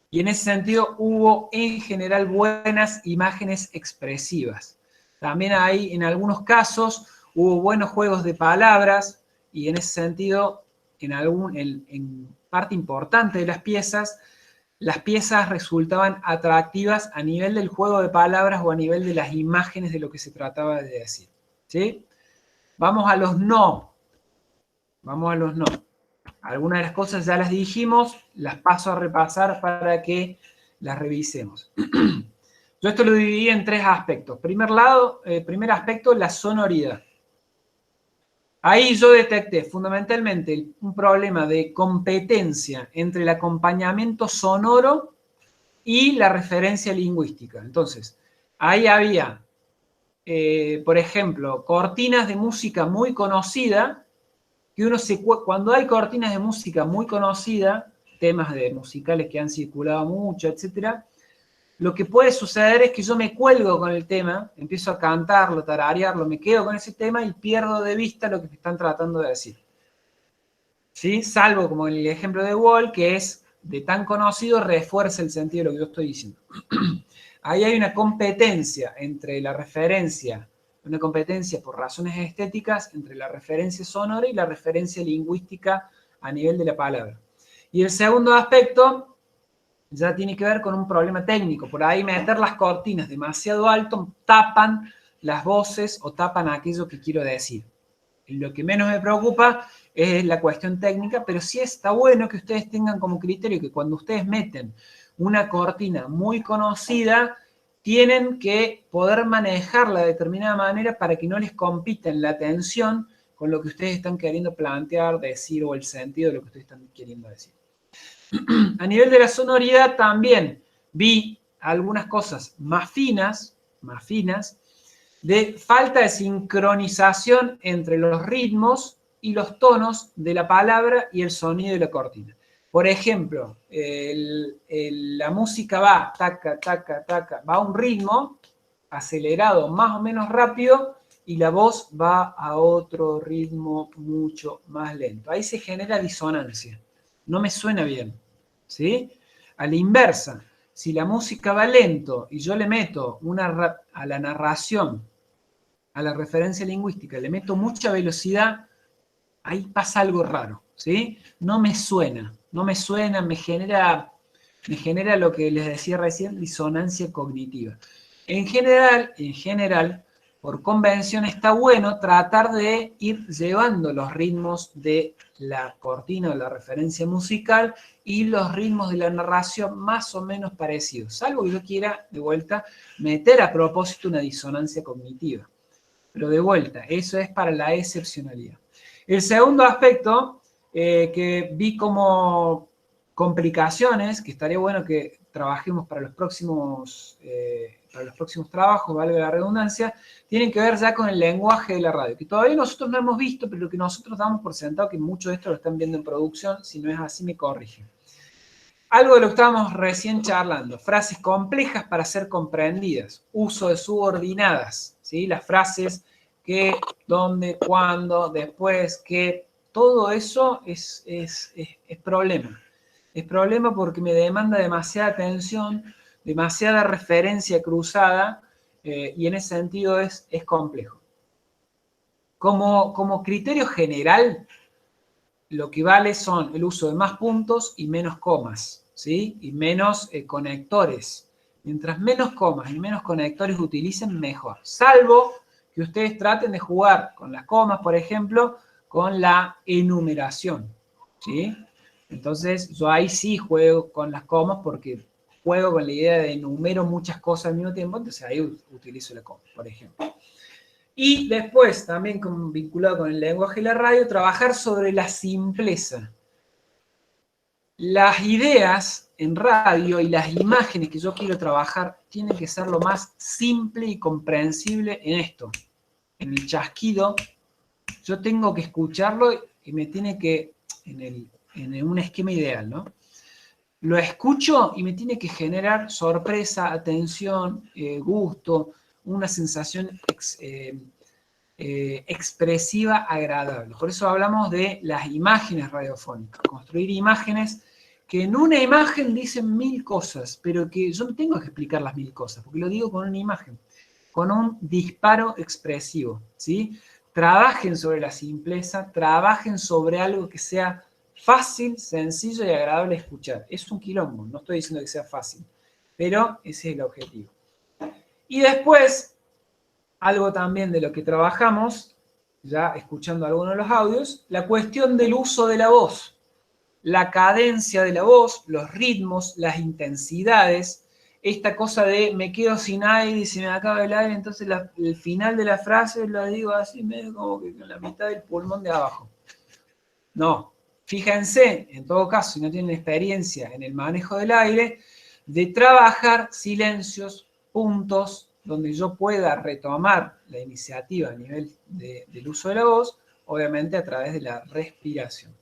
Y en ese sentido hubo en general buenas imágenes expresivas. También hay, en algunos casos, hubo buenos juegos de palabras, y en ese sentido, en parte importante de las piezas resultaban atractivas a nivel del juego de palabras o a nivel de las imágenes de lo que se trataba de decir. ¿Sí? Vamos a los no. Vamos a los no. Algunas de las cosas ya las dijimos, las paso a repasar para que las revisemos. Yo esto lo dividí en 3 aspectos. Primer aspecto, la sonoridad. Ahí yo detecté fundamentalmente un problema de competencia entre el acompañamiento sonoro y la referencia lingüística. Entonces, ahí había, por ejemplo, cortinas de música muy conocida, que cuando hay cortinas de música muy conocida, temas de musicales que han circulado mucho, etcétera, lo que puede suceder es que yo me cuelgo con el tema, empiezo a cantarlo, tararearlo, me quedo con ese tema y pierdo de vista lo que me están tratando de decir. ¿Sí? Salvo como el ejemplo de Wall, que es de tan conocido, refuerza el sentido de lo que yo estoy diciendo. Ahí hay una competencia entre la referencia, una competencia por razones estéticas entre la referencia sonora y la referencia lingüística a nivel de la palabra. Y el segundo aspecto ya tiene que ver con un problema técnico. Por ahí meter las cortinas demasiado alto tapan las voces o tapan aquello que quiero decir. Y lo que menos me preocupa es la cuestión técnica, pero sí está bueno que ustedes tengan como criterio que cuando ustedes meten una cortina muy conocida, tienen que poder manejarla de determinada manera para que no les compita en la atención con lo que ustedes están queriendo plantear, decir o el sentido de lo que ustedes están queriendo decir. A nivel de la sonoridad también vi algunas cosas más finas, de falta de sincronización entre los ritmos y los tonos de la palabra y el sonido de la cortina. Por ejemplo, la música va, taca, taca, taca, va a un ritmo acelerado más o menos rápido y la voz va a otro ritmo mucho más lento. Ahí se genera disonancia. No me suena bien, ¿sí? A la inversa, si la música va lento y yo le meto a la narración, a la referencia lingüística, le meto mucha velocidad, ahí pasa algo raro, ¿sí? No me suena, me genera lo que les decía recién, disonancia cognitiva. En general, por convención está bueno tratar de ir llevando los ritmos de la cortina o la referencia musical y los ritmos de la narración más o menos parecidos, salvo que yo quiera, de vuelta, meter a propósito una disonancia cognitiva. Pero de vuelta, eso es para la excepcionalidad. El segundo aspecto que vi como complicaciones, que estaría bueno que trabajemos para los próximos trabajos, valga la redundancia, tienen que ver ya con el lenguaje de la radio, que todavía nosotros no hemos visto, pero que nosotros damos por sentado que mucho de esto lo están viendo en producción, si no es así me corrigen. Algo de lo que estábamos recién charlando, frases complejas para ser comprendidas, uso de subordinadas, ¿sí? Las frases que, dónde, cuándo, después, qué, todo eso es problema. Es problema porque me demanda demasiada atención, demasiada referencia cruzada, y en ese sentido es complejo. Como criterio general, lo que vale son el uso de más puntos y menos comas, ¿sí? Y menos conectores. Mientras menos comas y menos conectores utilicen, mejor. Salvo que ustedes traten de jugar con las comas, por ejemplo, con la enumeración, ¿sí? Entonces, yo ahí sí juego con las comas porque juego con la idea de enumero muchas cosas al mismo tiempo, entonces ahí utilizo la coma, por ejemplo. Y después, también vinculado con el lenguaje y la radio, trabajar sobre la simpleza. Las ideas en radio y las imágenes que yo quiero trabajar tienen que ser lo más simple y comprensible en esto. En el chasquido, yo tengo que escucharlo y me tiene que, en un esquema ideal, ¿no? Lo escucho y me tiene que generar sorpresa, atención, gusto, una sensación expresiva agradable. Por eso hablamos de las imágenes radiofónicas. Construir imágenes que en una imagen dicen 1000 cosas, pero que yo no tengo que explicar las 1000 cosas, porque lo digo con una imagen. con un disparo expresivo, ¿sí? Trabajen sobre la simpleza, trabajen sobre algo que sea fácil, sencillo y agradable de escuchar. Es un quilombo, no estoy diciendo que sea fácil, pero ese es el objetivo. Y después, algo también de lo que trabajamos, ya escuchando algunos de los audios, la cuestión del uso de la voz, la cadencia de la voz, los ritmos, las intensidades, esta cosa de me quedo sin aire y se me acaba el aire, entonces el final de la frase lo digo así, medio como que con la mitad del pulmón de abajo. No, fíjense, en todo caso, si no tienen experiencia en el manejo del aire, de trabajar silencios, puntos, donde yo pueda retomar la iniciativa a nivel del uso de la voz, obviamente a través de la respiración.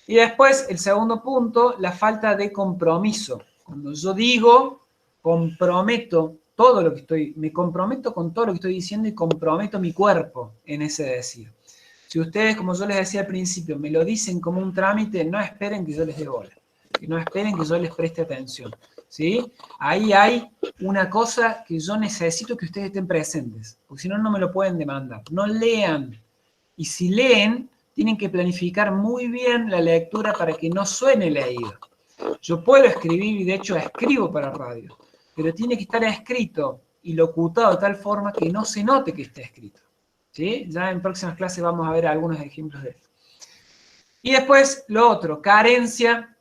Y después, el segundo punto, la falta de compromiso. Cuando yo digo, comprometo todo lo que me comprometo con todo lo que estoy diciendo y comprometo mi cuerpo en ese decir. Si ustedes, como yo les decía al principio, me lo dicen como un trámite, no esperen que yo les dé bola, que no esperen que yo les preste atención, ¿sí? Ahí hay una cosa que yo necesito que ustedes estén presentes, porque si no, no me lo pueden demandar. No lean. Y si leen, tienen que planificar muy bien la lectura para que no suene leído. Yo puedo escribir, y de hecho escribo para radio, pero tiene que estar escrito y locutado de tal forma que no se note que está escrito, ¿sí? Ya en próximas clases vamos a ver algunos ejemplos de esto. Y después, lo otro, carencia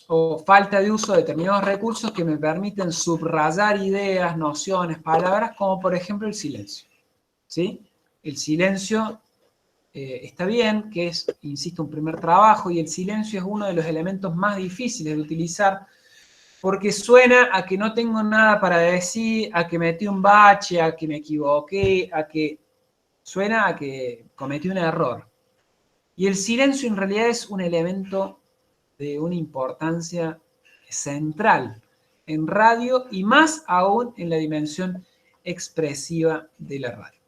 o falta de uso de determinados recursos que me permiten subrayar ideas, nociones, palabras, como por ejemplo el silencio, ¿sí? El silencio está bien, que es, insisto, un primer trabajo, y el silencio es uno de los elementos más difíciles de utilizar, porque suena a que no tengo nada para decir, a que metí un bache, a que me equivoqué, suena a que cometí un error. Y el silencio en realidad es un elemento de una importancia central en radio y más aún en la dimensión expresiva de la radio.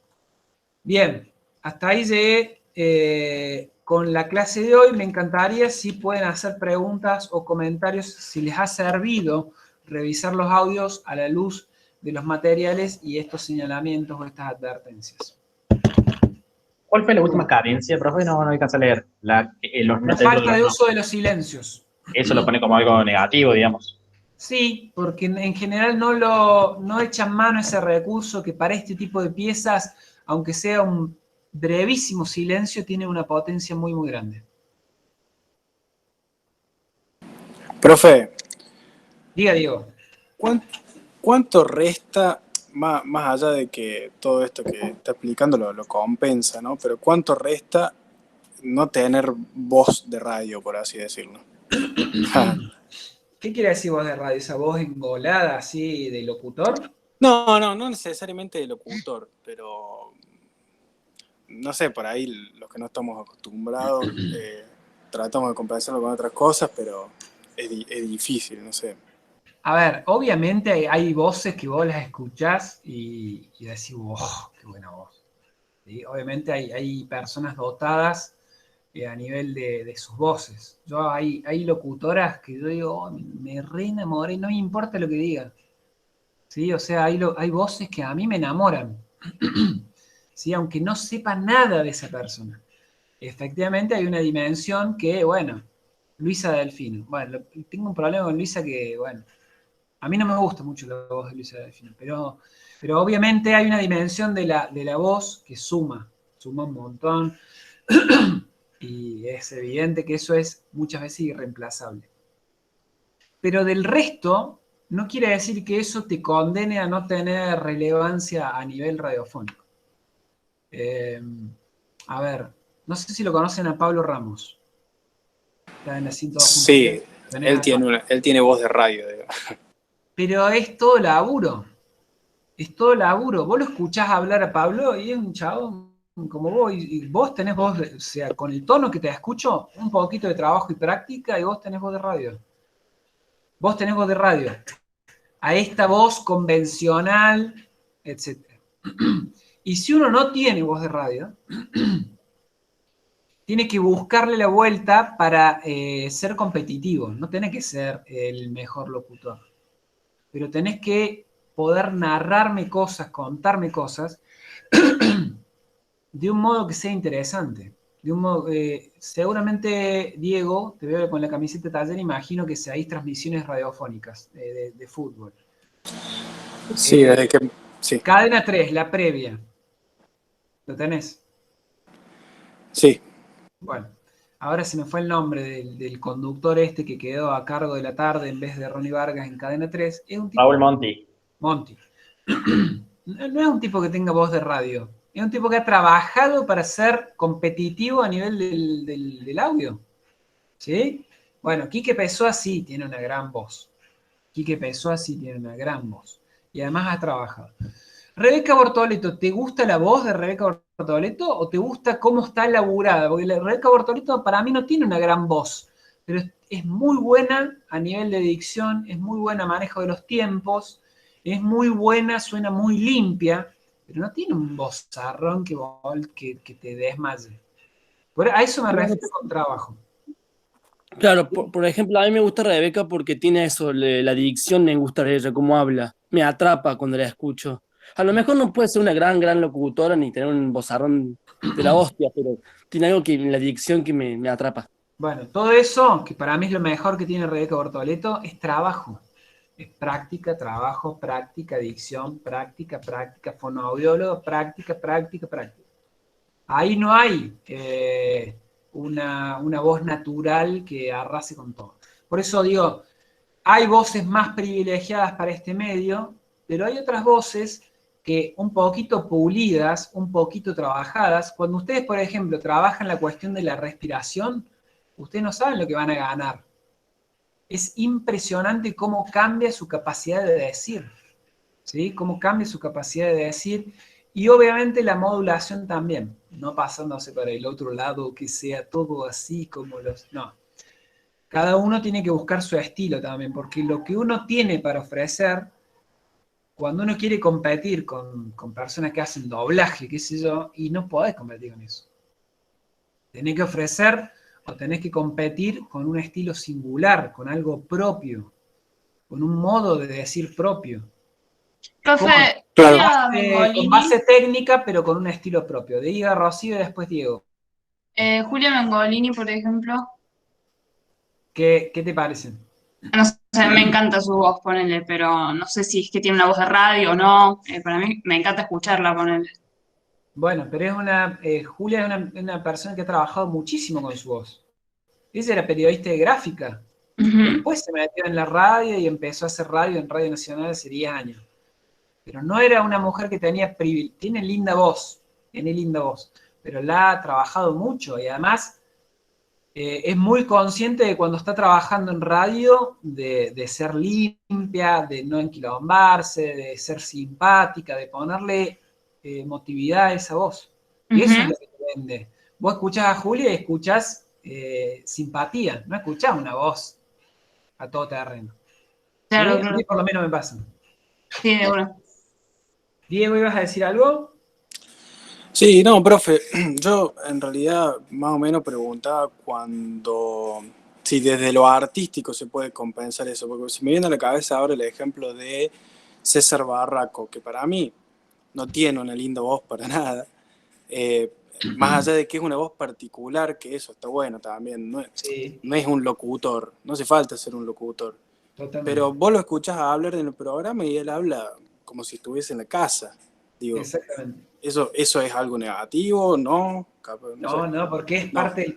Bien, hasta ahí llegué con la clase de hoy. Me encantaría si pueden hacer preguntas o comentarios, si les ha servido revisar los audios a la luz de los materiales y estos señalamientos o estas advertencias. ¿Cuál fue la última carencia, profe? No alcanza a leer. La falta de uso de los silencios. Eso lo pone como algo negativo, digamos. Sí, porque en general no echan mano a ese recurso que para este tipo de piezas, aunque sea un brevísimo silencio, tiene una potencia muy, muy grande. Profe. Diga, Diego. ¿Cuánto resta, más allá de que todo esto que está explicando lo compensa, ¿no? Pero cuánto resta no tener voz de radio, por así decirlo? ¿Qué quiere decir voz de radio? ¿Esa voz engolada así de locutor? No necesariamente de locutor, pero no sé, por ahí los que no estamos acostumbrados tratamos de compensarlo con otras cosas, pero es difícil, no sé. A ver, obviamente hay voces que vos las escuchás y decís, wow, qué buena voz. ¿Sí? Obviamente hay personas dotadas a nivel de sus voces. Hay locutoras que yo digo, oh, me re enamoré, no me importa lo que digan. ¿Sí? O sea, hay voces que a mí me enamoran. ¿Sí? Aunque no sepa nada de esa persona. Efectivamente hay una dimensión que, bueno, Luisa Delfino. Bueno, tengo un problema con Luisa que, bueno, a mí no me gusta mucho la voz de Luisa Delfino, pero obviamente hay una dimensión de la voz que suma un montón. Y es evidente que eso es muchas veces irreemplazable. Pero del resto, no quiere decir que eso te condene a no tener relevancia a nivel radiofónico. A ver, no sé si lo conocen a Pablo Ramos. Está en la 102.3. Sí, él tiene voz de radio. Digo. Pero es todo laburo. Es todo laburo. Vos lo escuchás hablar a Pablo y es un chabón como vos, y vos tenés voz, o sea, con el tono que te escucho, un poquito de trabajo y práctica, y vos tenés voz de radio. Vos tenés voz de radio. A esta voz convencional, etc. Y si uno no tiene voz de radio, tiene que buscarle la vuelta para ser competitivo. No tenés que ser el mejor locutor. Pero tenés que poder narrarme cosas, contarme cosas, de un modo que sea interesante. De un modo, seguramente, Diego, te veo con la camiseta de Taller, imagino que hay transmisiones radiofónicas de fútbol. Sí, desde que... Sí. Cadena 3, la previa. ¿Lo tenés? Sí. Bueno, ahora se me fue el nombre del conductor este que quedó a cargo de la tarde en vez de Ronnie Vargas en Cadena 3. Es un tipo, Raúl Monti. Monti. No es un tipo que tenga voz de radio. Es un tipo que ha trabajado para ser competitivo a nivel del audio. ¿Sí? Bueno, Quique Pessoa sí tiene una gran voz. Quique Pessoa sí tiene una gran voz. Y además ha trabajado. Rebeca Bortoleto, ¿te gusta la voz de Rebeca Bortoleto o te gusta cómo está laburada? Porque Rebeca Bortoleto para mí no tiene una gran voz, pero es muy buena a nivel de dicción, es muy buena manejo de los tiempos, es muy buena, suena muy limpia, pero no tiene un vozarrón que te desmaye. A eso me refiero con trabajo. Claro, por ejemplo, a mí me gusta Rebeca porque tiene eso, la dicción me gusta de ella, cómo habla, me atrapa cuando la escucho. A lo mejor no puede ser una gran locutora ni tener un vozarrón de la hostia, pero tiene algo que la dicción que me atrapa. Bueno, todo eso, que para mí es lo mejor que tiene Rebeca Bortoleto, es trabajo. Es práctica, trabajo, práctica, dicción, práctica, fonoaudiólogo, práctica. Ahí no hay una voz natural que arrase con todo. Por eso digo, hay voces más privilegiadas para este medio, pero hay otras voces que un poquito pulidas, un poquito trabajadas. Cuando ustedes, por ejemplo, trabajan la cuestión de la respiración, ustedes no saben lo que van a ganar. Es impresionante cómo cambia su capacidad de decir, ¿sí? Cómo cambia su capacidad de decir, y obviamente la modulación también, no pasándose para el otro lado, que sea todo así como los... No. Cada uno tiene que buscar su estilo también, porque lo que uno tiene para ofrecer, cuando uno quiere competir con personas que hacen doblaje, qué sé yo, y no podés competir con eso. Tenés que ofrecer o tenés que competir con un estilo singular, con algo propio, con un modo de decir propio. Profe, Con base técnica, pero con un estilo propio. Diga Rocío y después Diego. Julia Mengolini, por ejemplo. ¿Qué te parece? No sé, me encanta su voz, ponele, pero no sé si es que tiene una voz de radio o no. Para mí me encanta escucharla, ponele. Bueno, pero Julia es una persona que ha trabajado muchísimo con su voz. Ella era periodista de gráfica. Después se metió en la radio y empezó a hacer radio en Radio Nacional hace 10 años. Pero no era una mujer que tiene linda voz, pero la ha trabajado mucho y además es muy consciente de cuando está trabajando en radio, de ser limpia, de no enquilombarse, de ser simpática, de ponerle emotividad a esa voz. Y eso es lo que te vende. Vos escuchás a Julia y escuchás simpatía, no escuchás una voz a todo terreno. Claro, ¿Sí? claro. A mí por lo menos me pasa. Sí, de una. Diego, ¿ibas a decir algo? Sí, no, profe, yo en realidad más o menos preguntaba si desde lo artístico se puede compensar eso, porque se me viene a la cabeza ahora el ejemplo de César Barraco, que para mí no tiene una linda voz para nada, más allá de que es una voz particular, que eso está bueno también, no es un locutor, no hace falta ser un locutor. Totalmente. Pero vos lo escuchás hablar en el programa y él habla como si estuviese en la casa. Digo, exactamente. ¿Eso es algo negativo? ¿No? No, porque es parte del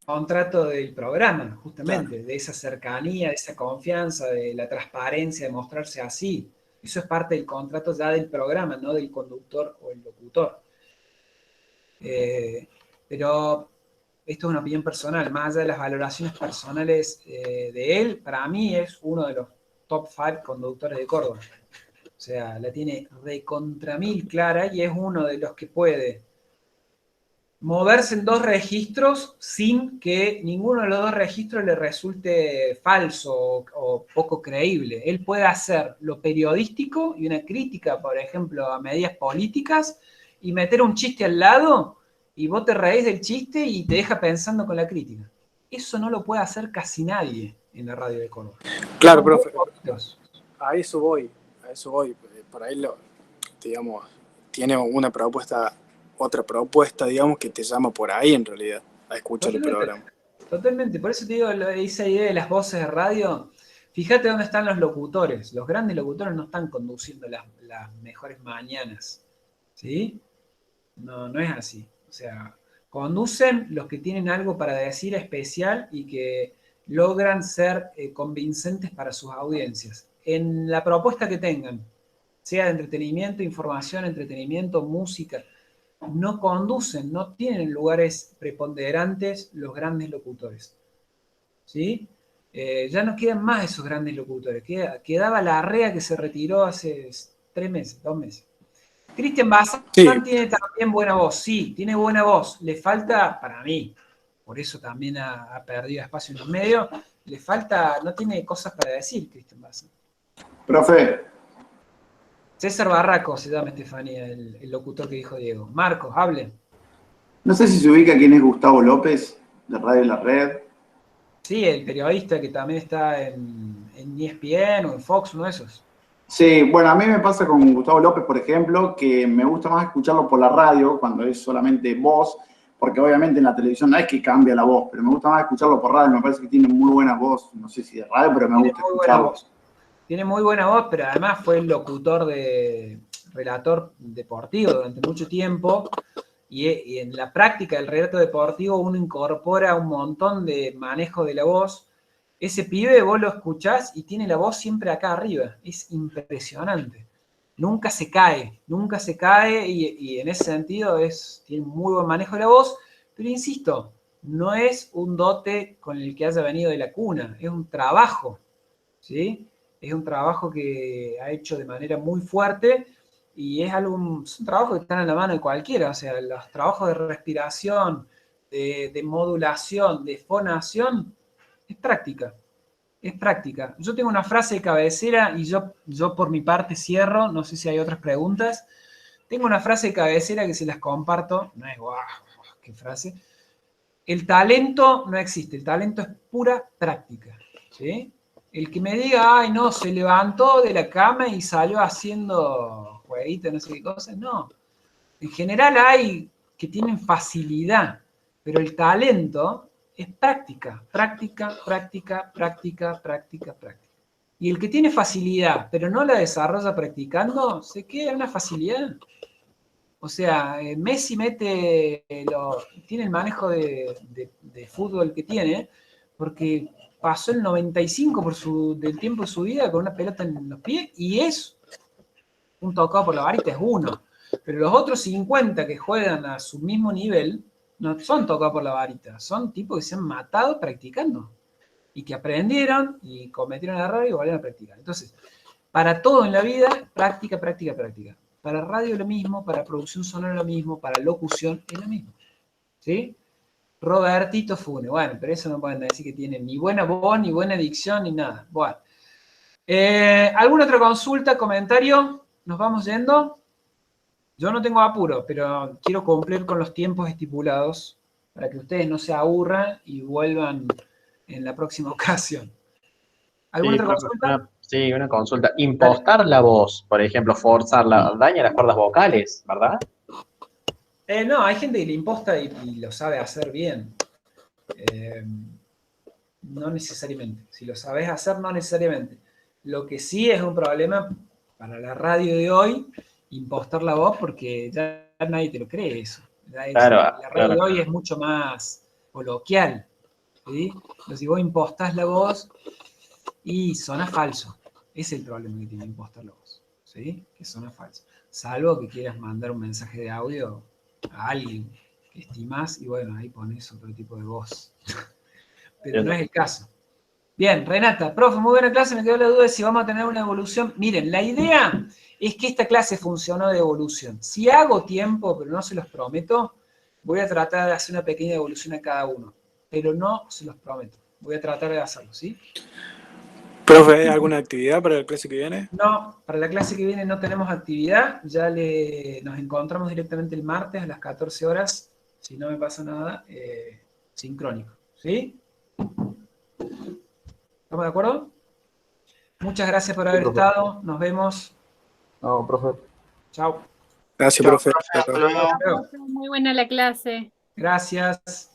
contrato del programa, justamente, claro. De esa cercanía, de esa confianza, de la transparencia, de mostrarse así. Eso es parte del contrato ya del programa, no del conductor o el locutor. Pero esto es una opinión personal, más allá de las valoraciones personales de él, para mí es uno de los top 5 conductores de Córdoba. O sea, la tiene recontra mil clara y es uno de los que puede moverse en 2 registros sin que ninguno de los 2 registros le resulte falso o poco creíble. Él puede hacer lo periodístico y una crítica, por ejemplo, a medidas políticas y meter un chiste al lado y vos te reís del chiste y te deja pensando con la crítica. Eso no lo puede hacer casi nadie en la radio de Córdoba. Claro, profe. A eso voy. eso voy. Por ahí, digamos, tiene una propuesta, otra propuesta, digamos, que te llama por ahí en realidad a escuchar el programa. Totalmente, por eso te digo, esa idea de las voces de radio, fíjate dónde están los locutores. Los grandes locutores no están conduciendo las mejores mañanas, ¿sí? No es así. O sea, conducen los que tienen algo para decir especial y que logran ser convincentes para sus audiencias. En la propuesta que tengan, sea de entretenimiento, información, entretenimiento, música, no conducen, no tienen lugares preponderantes los grandes locutores. ¿Sí? Ya no quedan más esos grandes locutores. Quedaba Larrea, que se retiró hace 3 meses, 2 meses. Cristian Bazán tiene también buena voz, sí, tiene buena voz. Le falta, para mí, por eso también ha perdido espacio en los medios, le falta, no tiene cosas para decir Cristian Bazán. Profe. César Barraco se llama, Estefanía, el locutor que dijo Diego. Marcos, hable. No sé si se ubica quién es Gustavo López, de Radio La Red. Sí, el periodista que también está en ESPN o en Fox, uno de esos. Sí, bueno, a mí me pasa con Gustavo López, por ejemplo, que me gusta más escucharlo por la radio, cuando es solamente voz, porque obviamente en la televisión no es que cambia la voz, pero me gusta más escucharlo por radio, me parece que tiene muy buena voz, no sé si de radio, pero me gusta escucharlo. Tiene muy buena voz, pero además fue el relator deportivo durante mucho tiempo, y en la práctica del relato deportivo uno incorpora un montón de manejo de la voz. Ese pibe vos lo escuchás y tiene la voz siempre acá arriba, es impresionante. Nunca se cae y en ese sentido tiene muy buen manejo de la voz, pero insisto, no es un dote con el que haya venido de la cuna, es un trabajo, ¿sí? Es un trabajo que ha hecho de manera muy fuerte y es un trabajo que está en la mano de cualquiera. O sea, los trabajos de respiración, de modulación, de fonación, es práctica. Es práctica. Yo tengo una frase de cabecera y yo por mi parte cierro, no sé si hay otras preguntas. Tengo una frase de cabecera que se las comparto, no es guau, qué frase. El talento no existe, el talento es pura práctica, ¿sí? El que me diga, ay, no, se levantó de la cama y salió haciendo jueguitos, no sé qué cosas, no. En general hay que tienen facilidad, pero el talento es práctica, práctica, práctica, práctica, práctica, práctica. Y el que tiene facilidad, pero no la desarrolla practicando, se queda en una facilidad. O sea, Messi tiene el manejo de fútbol que tiene, porque pasó el 95% del tiempo de su vida con una pelota en los pies y es un tocado por la varita, es uno. Pero los otros 50 que juegan a su mismo nivel no son tocados por la varita, son tipos que se han matado practicando y que aprendieron y cometieron errores y volvieron a practicar. Entonces, para todo en la vida, práctica, práctica, práctica. Para radio lo mismo, para producción sonora lo mismo, para locución es lo mismo. ¿Sí? Robertito Funes, bueno, pero eso no pueden decir que tiene ni buena voz, ni buena dicción, ni nada. Bueno. ¿Alguna otra consulta, comentario? ¿Nos vamos yendo? Yo no tengo apuro, pero quiero cumplir con los tiempos estipulados para que ustedes no se aburran y vuelvan en la próxima ocasión. ¿Alguna otra consulta? Sí, una consulta. Impostar la voz, por ejemplo, forzarla, daña las cuerdas vocales, ¿verdad? No, hay gente que le imposta y lo sabe hacer bien. No necesariamente. Si lo sabes hacer, no necesariamente. Lo que sí es un problema para la radio de hoy, impostar la voz, porque ya nadie te lo cree eso. La radio de hoy es mucho más coloquial. ¿Sí? Entonces, si vos impostás la voz y suena falso. Ese es el problema que tiene impostar la voz. ¿Sí? Que suena falso. Salvo que quieras mandar un mensaje de audio a alguien que estimás y bueno, ahí pones otro tipo de voz. Pero no es el caso. Bien, Renata, profe, muy buena clase, me quedó la duda de si vamos a tener una evolución. Miren, la idea es que esta clase funcionó de evolución. Si hago tiempo, pero no se los prometo, voy a tratar de hacer una pequeña evolución a cada uno. Pero no se los prometo. Voy a tratar de hacerlo, ¿sí? Profe, ¿hay alguna actividad para la clase que viene? No, para la clase que viene no tenemos actividad. Ya nos encontramos directamente el martes a las 14 horas, si no me pasa nada, sincrónico. ¿Sí? ¿Estamos de acuerdo? Muchas gracias por haber estado. Nos vemos. No, profe. Chao. Gracias, Chao, profe. profe, hasta luego. Chao. Muy buena la clase. Gracias.